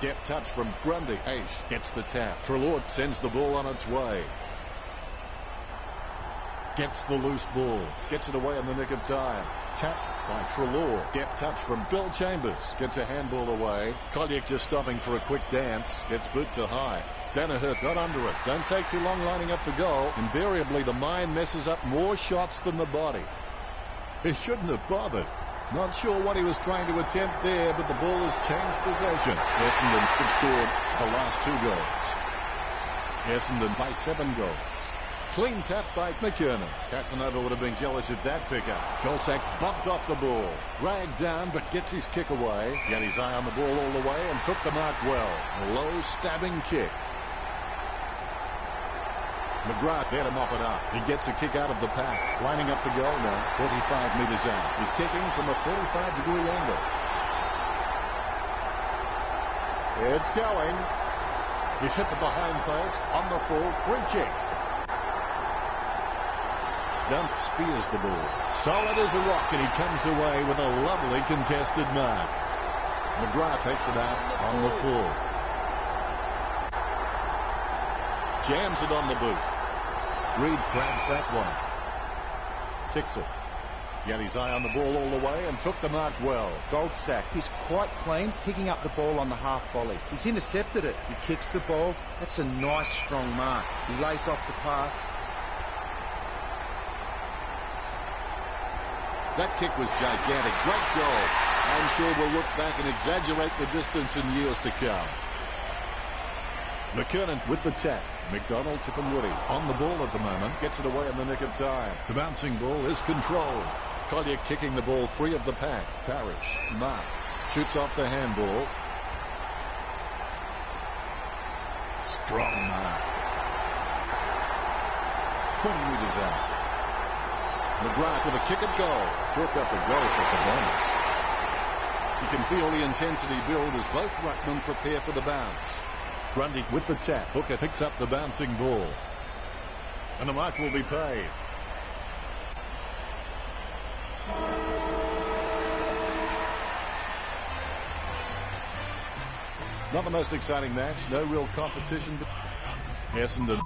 Deft touch from Grundy. Aish gets the tap. Treloar sends the ball on its way. Gets the loose ball. Gets it away in the nick of time. Tapped by Treloar. Deft touch from Bill Chambers. Gets a handball away. Collier just stopping for a quick dance. Gets boot to high. Danaher got under it. Don't take too long lining up for goal. Invariably, the mind messes up more shots than the body. He shouldn't have bothered. Not sure what he was trying to attempt there, but the ball has changed possession. Essendon have scored the last 2 goals. Essendon by 7 goals. Clean tap by McKernan. Casanova would have been jealous of that pickup. Golsack bumped off the ball. Dragged down, but gets his kick away. Got his eye on the ball all the way and took the mark well. A low stabbing kick. McGrath there to mop it up. He gets a kick out of the pack. Lining up the goal now. 45 metres out. He's kicking from a 45-degree angle. It's going. He's hit the behind post. On the full. Free kick. Dump spears the ball. Solid as a rock, and he comes away with a lovely contested mark. McGrath takes it out on the full. Jams it on the boot. Reed grabs that one. Kicks it. Got his eye on the ball all the way and took the mark well. Goldsack, he's quite clean, picking up the ball on the half volley. He's intercepted it. He kicks the ball. That's a nice, strong mark. He lays off the pass. That kick was gigantic. Great goal. I'm sure we'll look back and exaggerate the distance in years to come. McKernan with the tap. McDonald, Tippenwoody on the ball at the moment. Gets it away in the nick of time. The bouncing ball is controlled. Collier kicking the ball free of the pack. Parrish marks. Shoots off the handball. Strong mark. 20 metres out. McGrath with a kick at goal. Chalk up a goal for the bonus. You can feel the intensity build as both ruckmen prepare for the bounce. Grundy with the tap. Hooker picks up the bouncing ball. And the mark will be paid. Not the most exciting match. No real competition. But Essendon.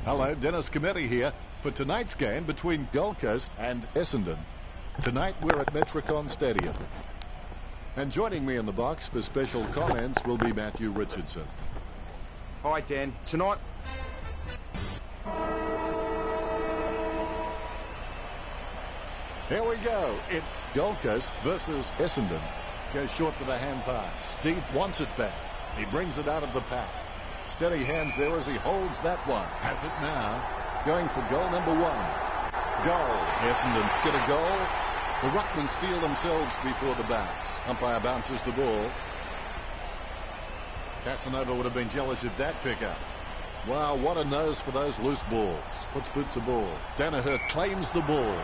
Hello, Dennis Cometti here for tonight's game between Gold Coast and Essendon. Tonight we're at Metricon Stadium. And joining me in the box for special comments will be Matthew Richardson. Hi, Dan. Tonight... Here we go. It's Gold Coast versus Essendon. Goes short with a hand pass. Deep wants it back. He brings it out of the pack. Steady hands there as he holds that one. Has it now. Going for goal number 1. Goal. Essendon get a goal. The Ruckmen steal themselves before the bounce. Umpire bounces the ball. Casanova would have been jealous of that pickup. Wow, what a nose for those loose balls. Puts boot to ball. Danaher claims the ball.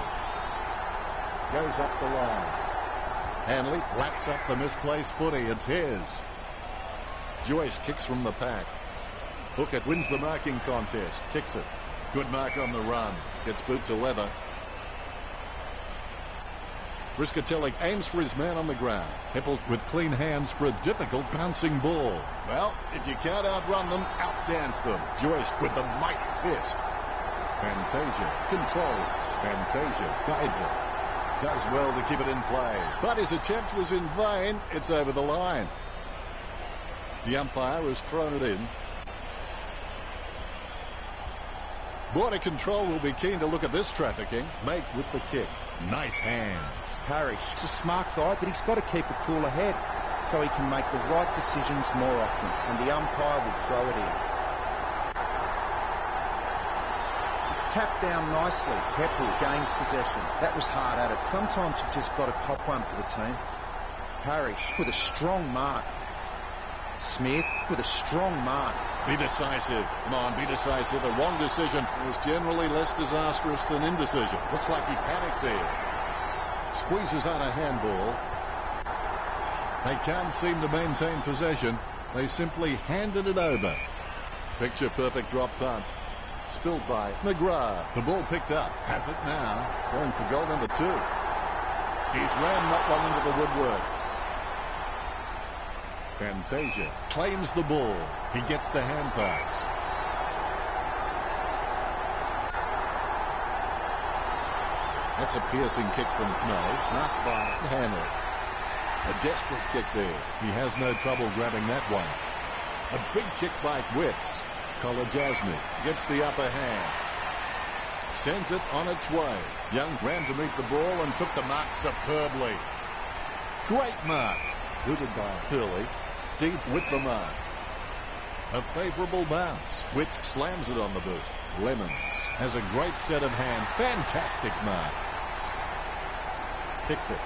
Goes up the line. Hanley laps up the misplaced footy. It's his. Joyce kicks from the pack. Hookett wins the marking contest. Kicks it. Good mark on the run. Gets boot to leather. Briskatelli aims for his man on the ground. Heppel with clean hands for a difficult bouncing ball. Well, if you can't outrun them, outdance them. Joyce with the mighty fist. Fantasia controls. Fantasia guides it. Does well to keep it in play. But his attempt was in vain. It's over the line. The umpire has thrown it in. Border Control will be keen to look at this trafficking. Make with the kick. Nice hands. Parrish. He's a smart guy, but he's got to keep a cool head so he can make the right decisions more often, and the umpire will throw it in. It's tapped down nicely. Heppel gains possession. That was hard at it. Sometimes you've just got to cop one for the team. Parrish with a strong mark. Smith with a strong mark. Be decisive. Come on, be decisive. A wrong decision was generally less disastrous than indecision. Looks like he panicked there. Squeezes out a handball. They can't seem to maintain possession. They simply handed it over. Picture perfect drop punt. Spilled by McGrath. The ball picked up. Has it now. Going for goal number 2. He's ran that one into the woodwork. Fantasia claims the ball. He gets the hand pass. That's a piercing kick from marked by Hanley. A desperate kick there. He has no trouble grabbing that one. A big kick by Witz. Kolajasny gets the upper hand. Sends it on its way. Young ran to meet the ball and took the mark superbly. Great mark. Booted by Hurley. Deep with the mark. A favourable bounce. Witz slams it on the boot. Lemons has a great set of hands. Fantastic mark. Kicks it.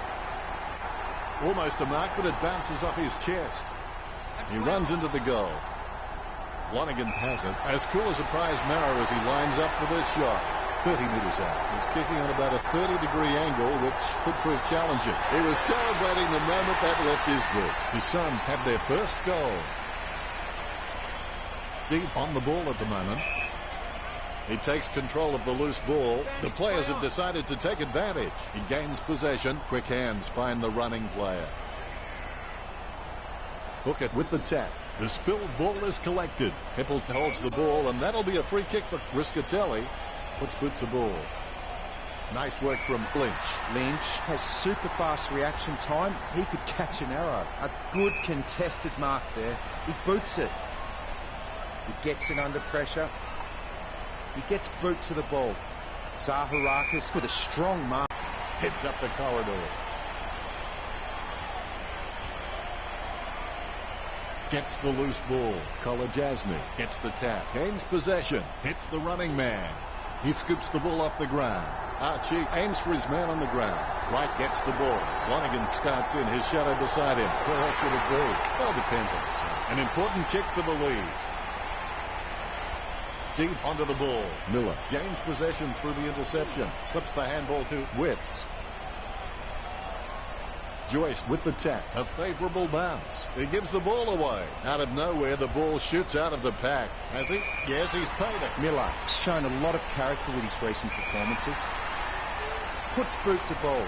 Almost a mark, but it bounces off his chest. He runs into the goal. Lonergan has it. As cool as a prize marrow as he lines up for this shot. 30 metres out. He's kicking on about a 30-degree angle, which could prove challenging. He was celebrating the moment that left his boot. The Suns have their first goal. Deep on the ball at the moment. He takes control of the loose ball. The players have decided to take advantage. He gains possession. Quick hands find the running player. Hook it with the tap. The spilled ball is collected. Hippel holds the ball, and that'll be a free kick for Riscatelli. Puts boot to ball. Nice work from Lynch. Lynch has super fast reaction time. He could catch an arrow. A good contested mark there. He boots it. He gets it under pressure. He gets boot to the ball. Zaharakis with a strong mark. Heads up the corridor. Gets the loose ball. Kolajasny gets the tap. Gains possession. Hits the running man. He scoops the ball off the ground. Archie aims for his man on the ground. Wright gets the ball. Lonergan starts in. His shadow beside him. Where else would it be? Well, depends on the side. An important kick for the lead. Deep onto the ball. Miller gains possession through the interception. Slips the handball to Witz. Joyce with the tap. A favourable bounce. He gives the ball away. Out of nowhere, the ball shoots out of the pack. Has he? Yes, he's paid it. Miller shown a lot of character with his recent performances. Puts boot to ball.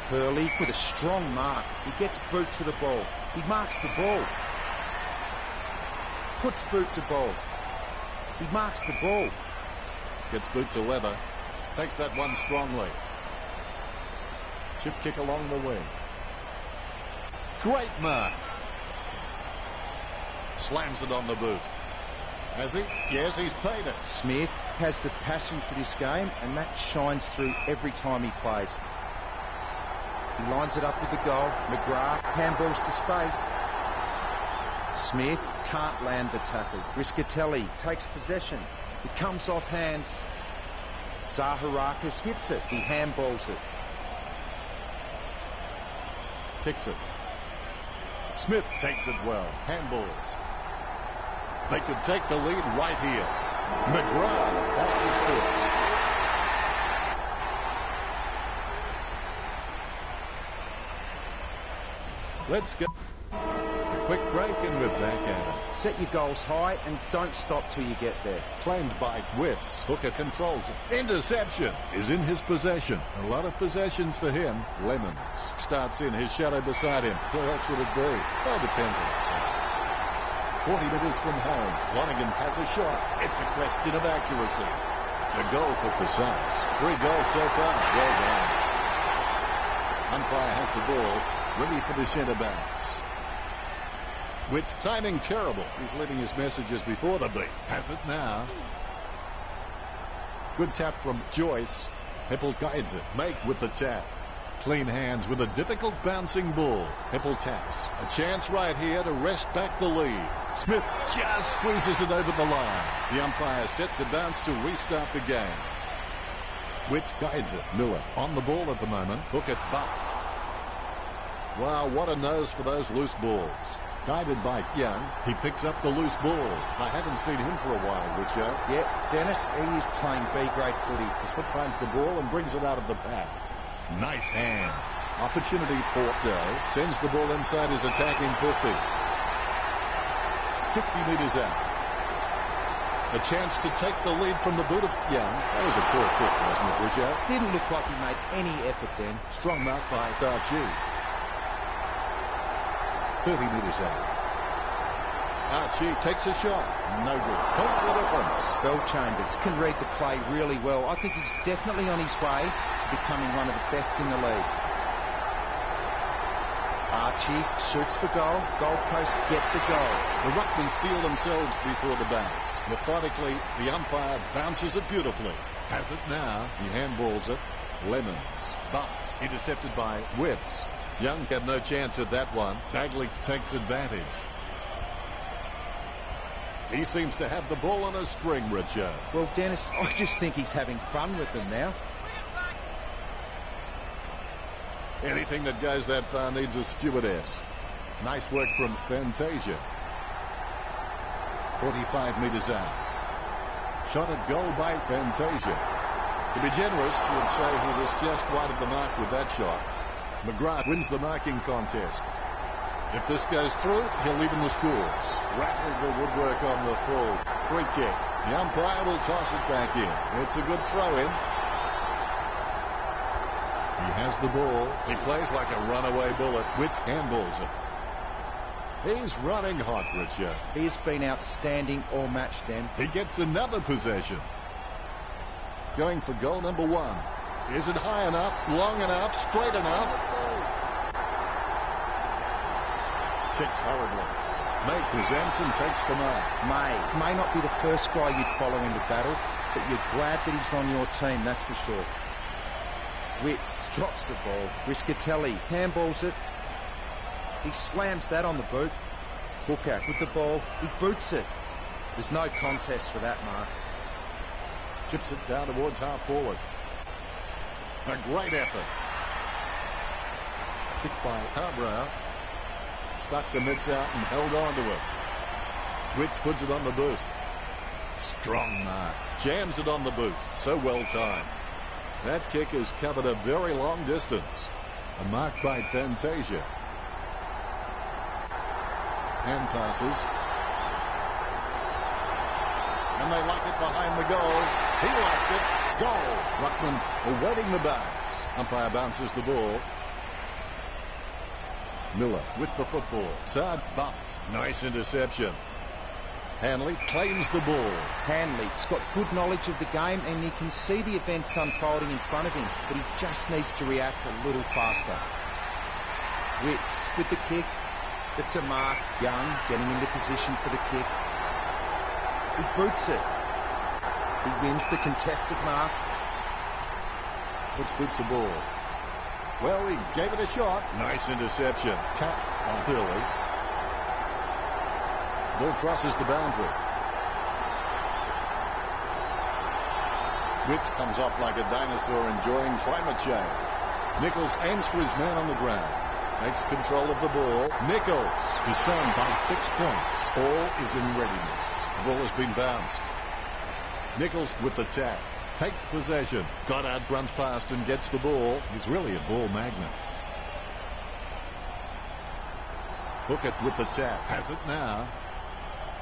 Hurley with a strong mark. He gets boot to the ball. He marks the ball. Puts boot to ball. He marks the ball. Gets boot to Leather. Takes that one strongly. Chip kick along the wing. Great mark. Slams it on the boot. Has he? Yes, he's paid it. Smith has the passion for this game, and that shines through every time he plays. He lines it up with the goal. McGrath handballs to space. Smith can't land the tackle. Riscatelli takes possession. It comes off hands. Zaharakis hits it. He handballs it. Kicks it. Smith takes it well. Handballs. They could take the lead right here. McGrath, that's his foot. Let's go. A quick break and we're back at it. Set your goals high and don't stop till you get there. Claimed by Witz. Hooker controls it. Interception is in his possession. A lot of possessions for him. Lemons starts in. His shadow beside him. Where else would it be? Well, depends on the side. 40 metres from home. Lonergan has a shot. It's a question of accuracy. A goal for the Suns. 3 goals so far. Well done. Umpire has the ball. Ready for the centre backs. Witt's timing terrible. He's leaving his messages before the beat. Has it now. Good tap from Joyce. Hippel guides it. Make with the tap. Clean hands with a difficult bouncing ball. Hippel taps. A chance right here to wrest back the lead. Smith just squeezes it over the line. The umpire set to bounce to restart the game. Witz guides it. Miller on the ball at the moment. Hook it, but. Wow, what a nose for those loose balls. Guided by Young, he picks up the loose ball. I haven't seen him for a while, Richard. Yep, Dennis, he is playing B-grade footy. His foot finds the ball and brings it out of the pack. Nice hands. Opportunity Porto sends the ball inside his attacking 50. 50 metres out. A chance to take the lead from the boot of Young. That was a poor kick, wasn't it, Richard? Didn't look like he made any effort then. Strong mark by Archie. 30 metres out. Archie takes a shot. No good. Point the difference. Bell Chambers can read the play really well. I think he's definitely on his way to becoming one of the best in the league. Archie shoots for goal. Gold Coast get the goal. The Ruckmen steal themselves before the bounce. Methodically, the umpire bounces it beautifully. Has it now. He handballs it. Lemons. Bumps. Intercepted by Witts. Young had no chance at that one. Bagley takes advantage. He seems to have the ball on a string, Richard. Well, Dennis, I just think he's having fun with them now. Anything that goes that far needs a stewardess. Nice work from Fantasia. 45 metres out. Shot at goal by Fantasia. To be generous, you'd say he was just wide of the mark with that shot. McGrath wins the marking contest. If this goes through, he'll even the scores. Rattled the woodwork on the full. Free kick. The umpire will toss it back in. It's a good throw in. He has the ball. He plays like a runaway bullet. Witts handballs it. He's running hot, Richard. He has been outstanding all match, Den. He gets another possession. Going for goal number 1. Is it high enough, long enough, straight enough? Kicks hurriedly. May presents and takes the mark. May not be the first guy you'd follow into battle, but you're glad that he's on your team, that's for sure. Witts drops the ball. Riscatelli handballs it. He slams that on the boot. Booker with the ball. He boots it. There's no contest for that mark. Chips it down towards half forward. A great effort. Kicked by Harbrow. Stuck the mitts out and held on to it. Witts puts it on the boot. Strong mark. Jams it on the boot. So well timed. That kick has covered a very long distance. A mark by Fantasia. Hand passes. And they like it behind the goals. He likes it. Goal. Ruckman awaiting the bounce. Umpire bounces the ball. Miller with the football. Saad bumped. Nice interception. Hanley claims the ball. Hanley's got good knowledge of the game and he can see the events unfolding in front of him, but he just needs to react a little faster. Witts with the kick. It's a mark. Young getting into position for the kick. He boots it. He wins the contested mark. Puts boots a ball. Well, he gave it a shot. Nice interception. Tapped by Hurley. Ball crosses the boundary. Witts comes off like a dinosaur enjoying climate change. Nichols aims for his man on the ground. Makes control of the ball. Nichols. His son's by 6 points. All is in readiness. The ball has been bounced. Nichols with the tap. Takes possession. Goddard runs past and gets the ball. He's really a ball magnet. Hookett with the tap. Has it now.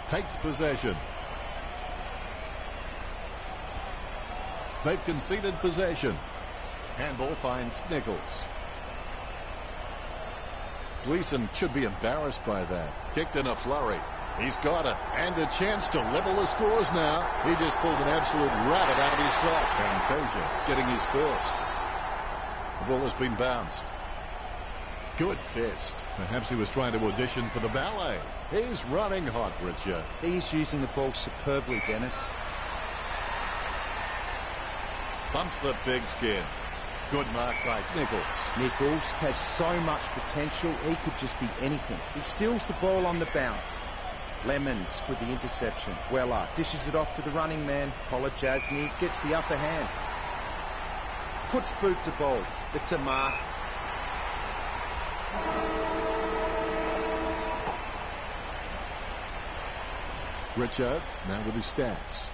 Takes possession. They've conceded possession. Handball finds Nichols. Gleeson should be embarrassed by that. Kicked in a flurry. He's got it. And a chance to level the scores now. He just pulled an absolute rabbit out of his sock. Fantasia getting his first. The ball has been bounced. Good fist. Perhaps he was trying to audition for the ballet. He's running hot, Richard. He's using the ball superbly, Dennis. Bumps the pigskin. Good mark by Nichols. Nichols has so much potential, he could just be anything. He steals the ball on the bounce. Lemons with the interception. Weller dishes it off to the running man. Kolajasny gets the upper hand. Puts boot to ball. It's a mark. Richo now with his stats.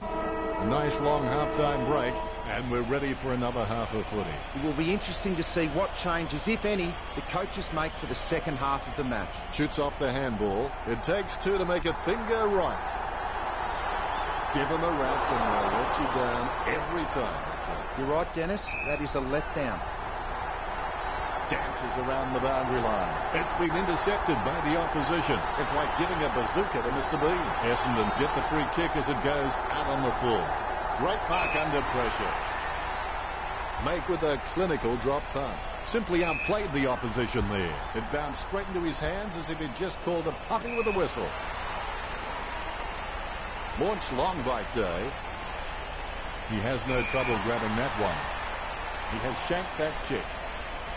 A nice long half-time break, and we're ready for another half of footy. It will be interesting to see what changes, if any, the coaches make for the second half of the match. Shoots off the handball. It takes two to make a thing go right. Give them a rap and they'll let you down every time. You're right, Dennis. That is a letdown. Dances around the boundary line. It's been intercepted by the opposition. It's like giving a bazooka to Mr. Bean. Essendon get the free kick as it goes out on the full. Great mark under pressure. Make with a clinical drop punt. Simply outplayed the opposition there. It bounced straight into his hands as if he'd just called a puppy with a whistle. Launch long bite day. He has no trouble grabbing that one. He has shanked that kick.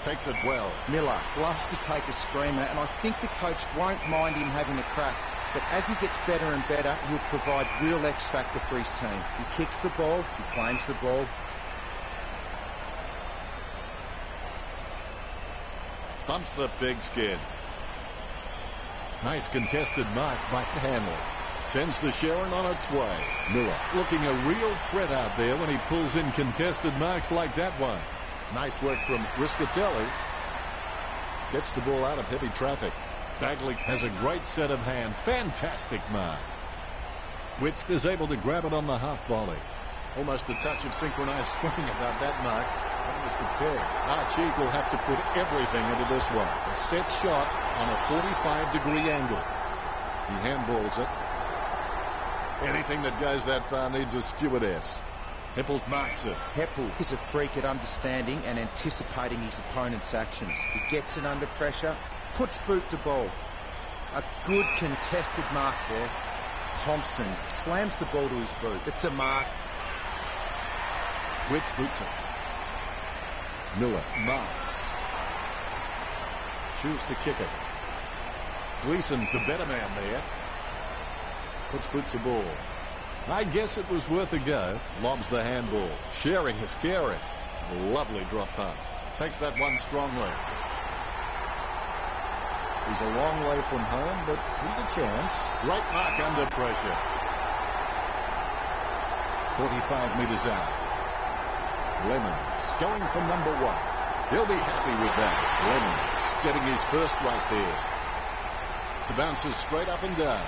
Takes it well. Miller loves to take a screamer, and I think the coach won't mind him having a crack. But as he gets better and better, he'll provide real X factor for his team. He kicks the ball, he claims the ball. Bumps the pigskin. Nice contested mark by Hanley. Sends the Sharon on its way. Miller looking a real threat out there when he pulls in contested marks like that one. Nice work from Riscatelli. Gets the ball out of heavy traffic. Bagley has a great set of hands. Fantastic mark. Witz is able to grab it on the half volley. Almost a touch of synchronized swimming about that mark. That was the peg. Archie will have to put everything into this one. A set shot on a 45-degree angle. He handballs it. Anything that goes that far needs a stewardess. Heppel marks it. Heppel is a freak at understanding and anticipating his opponent's actions. He gets it under pressure, puts boot to ball. A good contested mark there. Thompson slams the ball to his boot. It's a mark. Witz boots it. Miller marks. Choose to kick it. Gleason, the better man there. Puts boot to ball. I guess it was worth a go. Lobs the handball. Sharing is caring. Lovely drop punt. Takes that one strongly. He's a long way from home, but he's a chance. Great mark under pressure. 45 metres out. Lemons going for number one. He'll be happy with that. Lemons getting his first right there. The bounces straight up and down.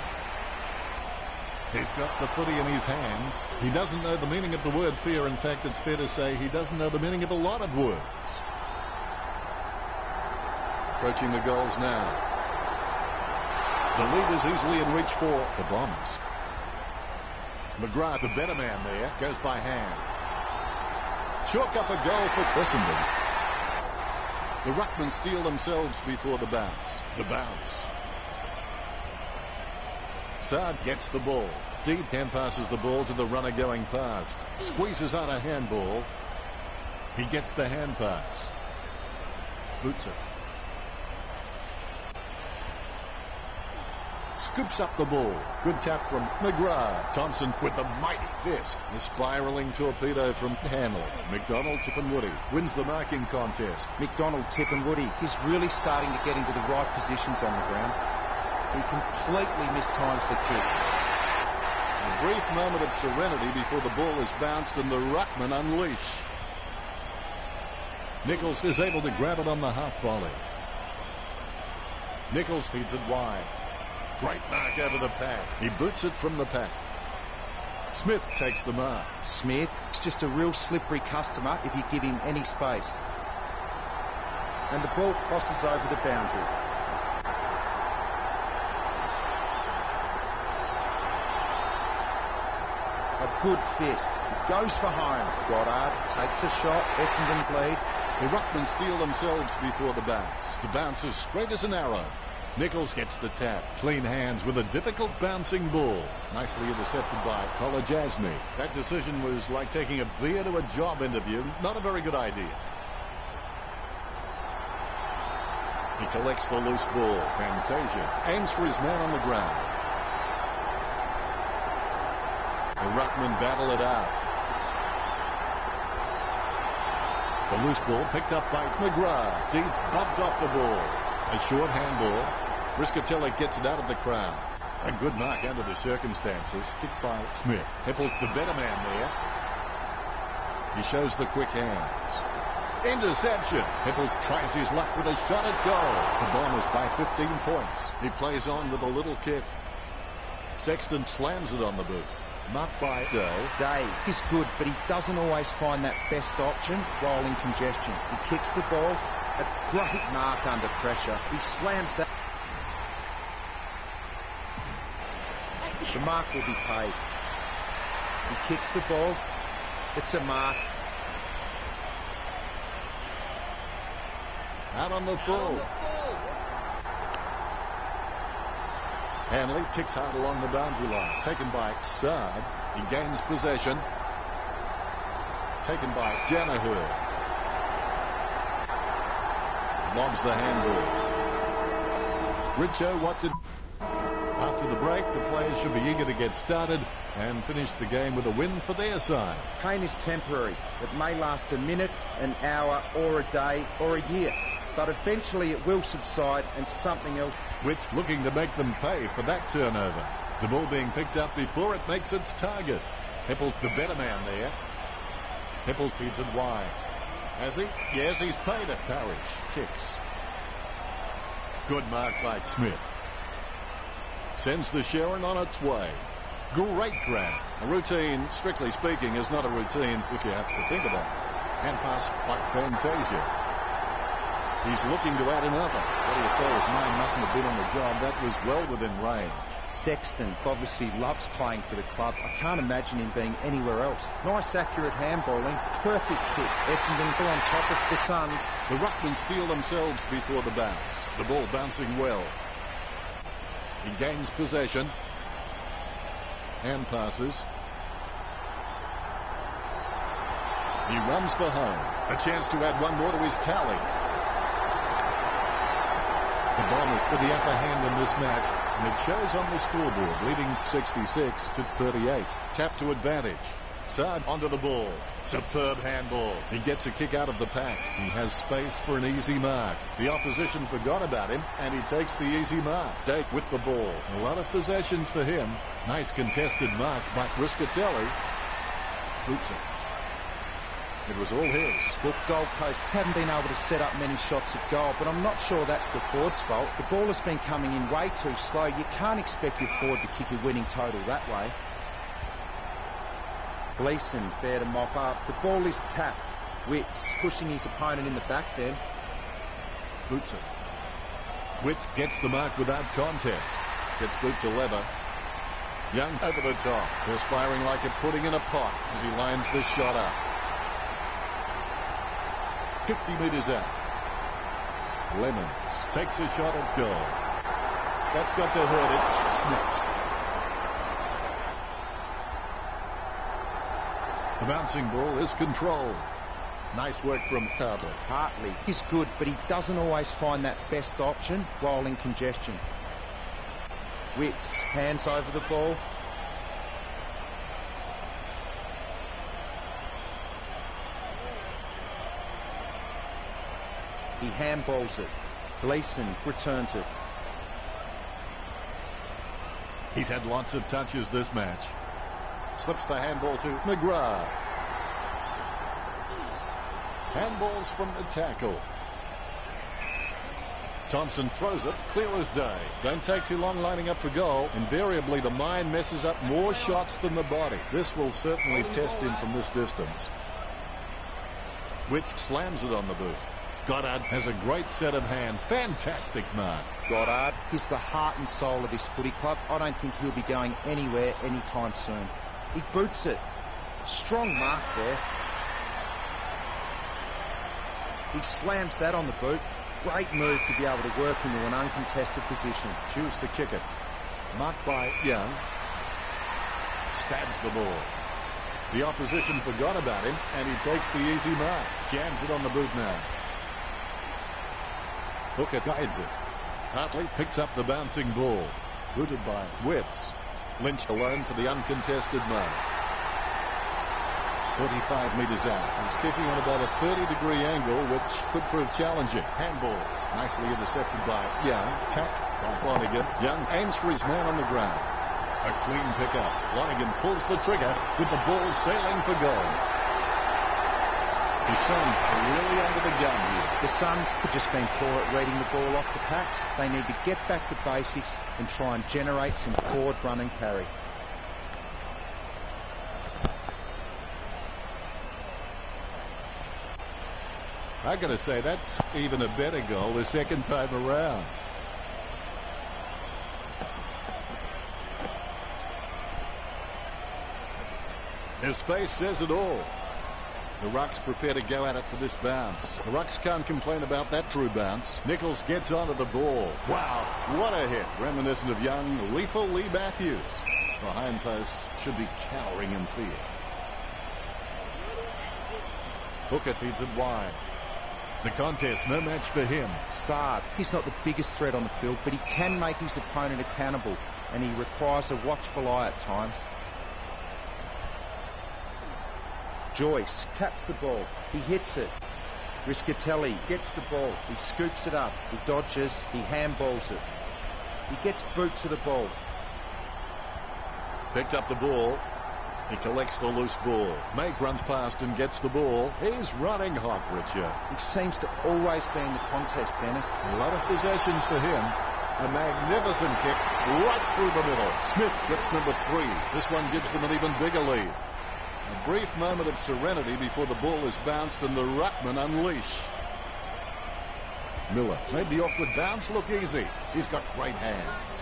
He's got the footy in his hands. He doesn't know the meaning of the word fear. In fact, it's fair to say he doesn't know the meaning of a lot of words. Approaching the goals now. The lead is easily in reach for the Bombers. McGrath, the better man there, goes by hand. Chalk up a goal for Essendon. The Ruckmen steal themselves before the bounce. The bounce. Saad gets the ball. Deep hand passes the ball to the runner going past. Squeezes out a handball. He gets the hand pass. Boots it. Scoops up the ball. Good tap from McGrath. Thompson with the mighty fist. The spiraling torpedo from Hanley. McDonald, Tippenwoody wins the marking contest. McDonald, Tippenwoody is really starting to get into the right positions on the ground. He completely mistimes the kick. A brief moment of serenity before the ball is bounced and the Ruckmen unleash. Nichols is able to grab it on the half volley. Nichols feeds it wide. Great mark over the pad. He boots it from the pad. Smith takes the mark. Smith is just a real slippery customer if you give him any space. And the ball crosses over the boundary. A good fist. It goes for home. Goddard takes a shot. Essendon lead. The Ruckmen steal themselves before the bounce. The bounce is straight as an arrow. Nichols gets the tap. Clean hands with a difficult bouncing ball. Nicely intercepted by Kolajasny. That decision was like taking a beer to a job interview. Not a very good idea. He collects the loose ball. Fantasia aims for his man on the ground. The Ruckmen battle it out. The loose ball picked up by McGrath. Deep bumped off the ball. A short handball. Riscatelli gets it out of the crowd. A good mark under the circumstances. Kicked by Smith. Heppel, the better man there. He shows the quick hands. Interception. Heppel tries his luck with a shot at goal. The Bombers by 15 points. He plays on with a little kick. Sexton slams it on the boot. Marked by Day. Day is good, but he doesn't always find that best option while in congestion. He kicks the ball. A great mark under pressure. He slams that. The mark will be paid. He kicks the ball. It's a mark. Out on the full. Hanley kicks hard along the boundary line. Taken by Saad. He gains possession. Taken by Danaher. Lobs the handball. Richo, what to... After the break, the players should be eager to get started and finish the game with a win for their side. Pain is temporary. It may last a minute, an hour, or a day, or a year. But eventually it will subside and something else. Wits looking to make them pay for that turnover. The ball being picked up before it makes its target. Heppel, the better man there. Heppel feeds it wide. Has he? Yes, he's paid it. Parrish kicks. Good mark by Smith. Sends the Sharon on its way. Great grab. A routine, strictly speaking, is not a routine if you have to think about it. Hand pass by Fantasia. He's looking to add another. What do you say? His mind mustn't have been on the job. That was well within range. Sexton obviously loves playing for the club. I can't imagine him being anywhere else. Nice accurate handballing. Perfect kick. Essendon still on top of the Suns. The Ruckmen steal themselves before the bounce. The ball bouncing well. He gains possession. Hand passes. He runs for home. A chance to add one more to his tally. The Bombers with the upper hand in this match, and it shows on the scoreboard, leading 66 to 38. Tap to advantage. Saad onto the ball. Superb handball. He gets a kick out of the pack. He has space for an easy mark. The opposition forgot about him, and he takes the easy mark. Dake with the ball. A lot of possessions for him. Nice contested mark by Riscatelli. Boots it. It was all his. Look, Gold Coast haven't been able to set up many shots at goal, but I'm not sure that's the forward's fault. The ball has been coming in way too slow. You can't expect your forward to kick a winning total that way. Gleeson there to mop up. The ball is tapped. Wits pushing his opponent in the back then. Boots it. Wits gets the mark without contest. Gets Boots a lever. Young over the top. Perspiring like a pudding in a pot as he lines the shot up. 50 metres out. Lemons takes a shot at goal. That's got to hurt it. Just missed. The bouncing ball is controlled. Nice work from Carter. Hartley is good, but he doesn't always find that best option while in congestion. Wits hands over the ball. He handballs it. Gleeson returns it. He's had lots of touches this match. Slips the handball to McGrath. Handballs from the tackle. Thompson throws it, clear as day. Don't take too long lining up for goal. Invariably, the mind messes up more shots than the body. This will certainly test him from this distance. Witts slams it on the boot. Goddard has a great set of hands. Fantastic mark. Goddard is the heart and soul of this footy club. I don't think he'll be going anywhere anytime soon. He boots it. Strong mark there. He slams that on the boot. Great move to be able to work into an uncontested position. Choose to kick it. Marked by Young. Stabs the ball. The opposition forgot about him, and he takes the easy mark. Jams it on the boot now. Hooker guides it. Hartley picks up the bouncing ball. Booted by Witts. Lynch alone for the uncontested mark. 25 metres out. He's kicking on about a 30-degree angle, which could prove challenging. Handballs nicely intercepted by Young. Tapped by Flanagan. Young aims for his man on the ground. A clean pickup. Flanagan pulls the trigger with the ball sailing for goal. The Suns are really under the gun here. The Suns have just been poor at reading the ball off the packs. They need to get back to basics and try and generate some forward run and carry. I gotta say, that's even a better goal the second time around. His face says it all. The Rucks prepare to go at it for this bounce. The Rucks can't complain about that true bounce. Nichols gets onto the ball. Wow, what a hit. Reminiscent of young, lethal Lee Matthews. The hindposts should be cowering in fear. Hooker feeds it wide. The contest, no match for him. Saad, he's not the biggest threat on the field, but he can make his opponent accountable, and he requires a watchful eye at times. Joyce taps the ball. He hits it. Riscatelli gets the ball. He scoops it up. He dodges. He handballs it. He gets boot to the ball. Picked up the ball. He collects the loose ball. Make runs past and gets the ball. He's running hot, Richard. He seems to always be in the contest, Dennis. A lot of possessions for him. A magnificent kick right through the middle. Smith gets number 3. This one gives them an even bigger lead. A brief moment of serenity before the ball is bounced and the ruckman unleash. Miller made the awkward bounce look easy. He's got great hands.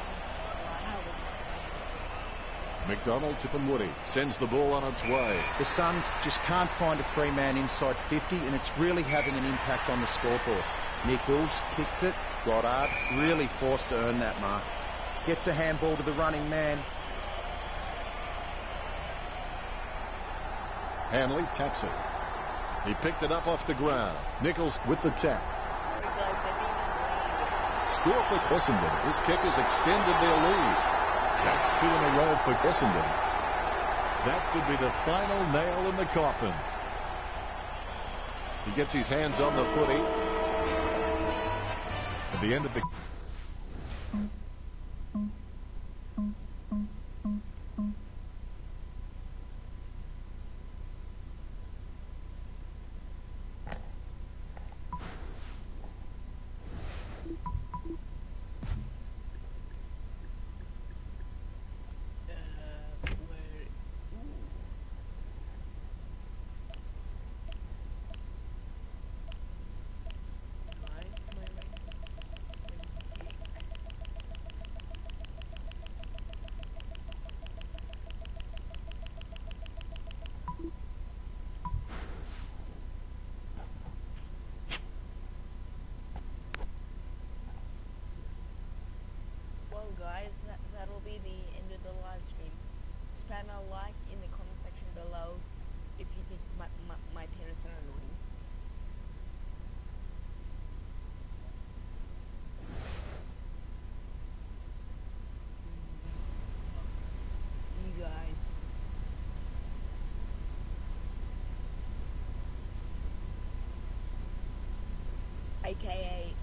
McDonald, Tippenwoody sends the ball on its way. The Suns just can't find a free man inside 50, and it's really having an impact on the scoreboard. Nichols kicks it. Goddard really forced to earn that mark. Gets a handball to the running man. Hanley taps it. He picked it up off the ground. Nichols with the tap. Score for Essendon. This kick has extended their lead. That's 2 in a row for Essendon. That could be the final nail in the coffin. He gets his hands on the footy. At the end of the... Well guys, that'll be the end of the live stream. Spam a like in the comment section below if you think my parents are annoying. You guys. AKA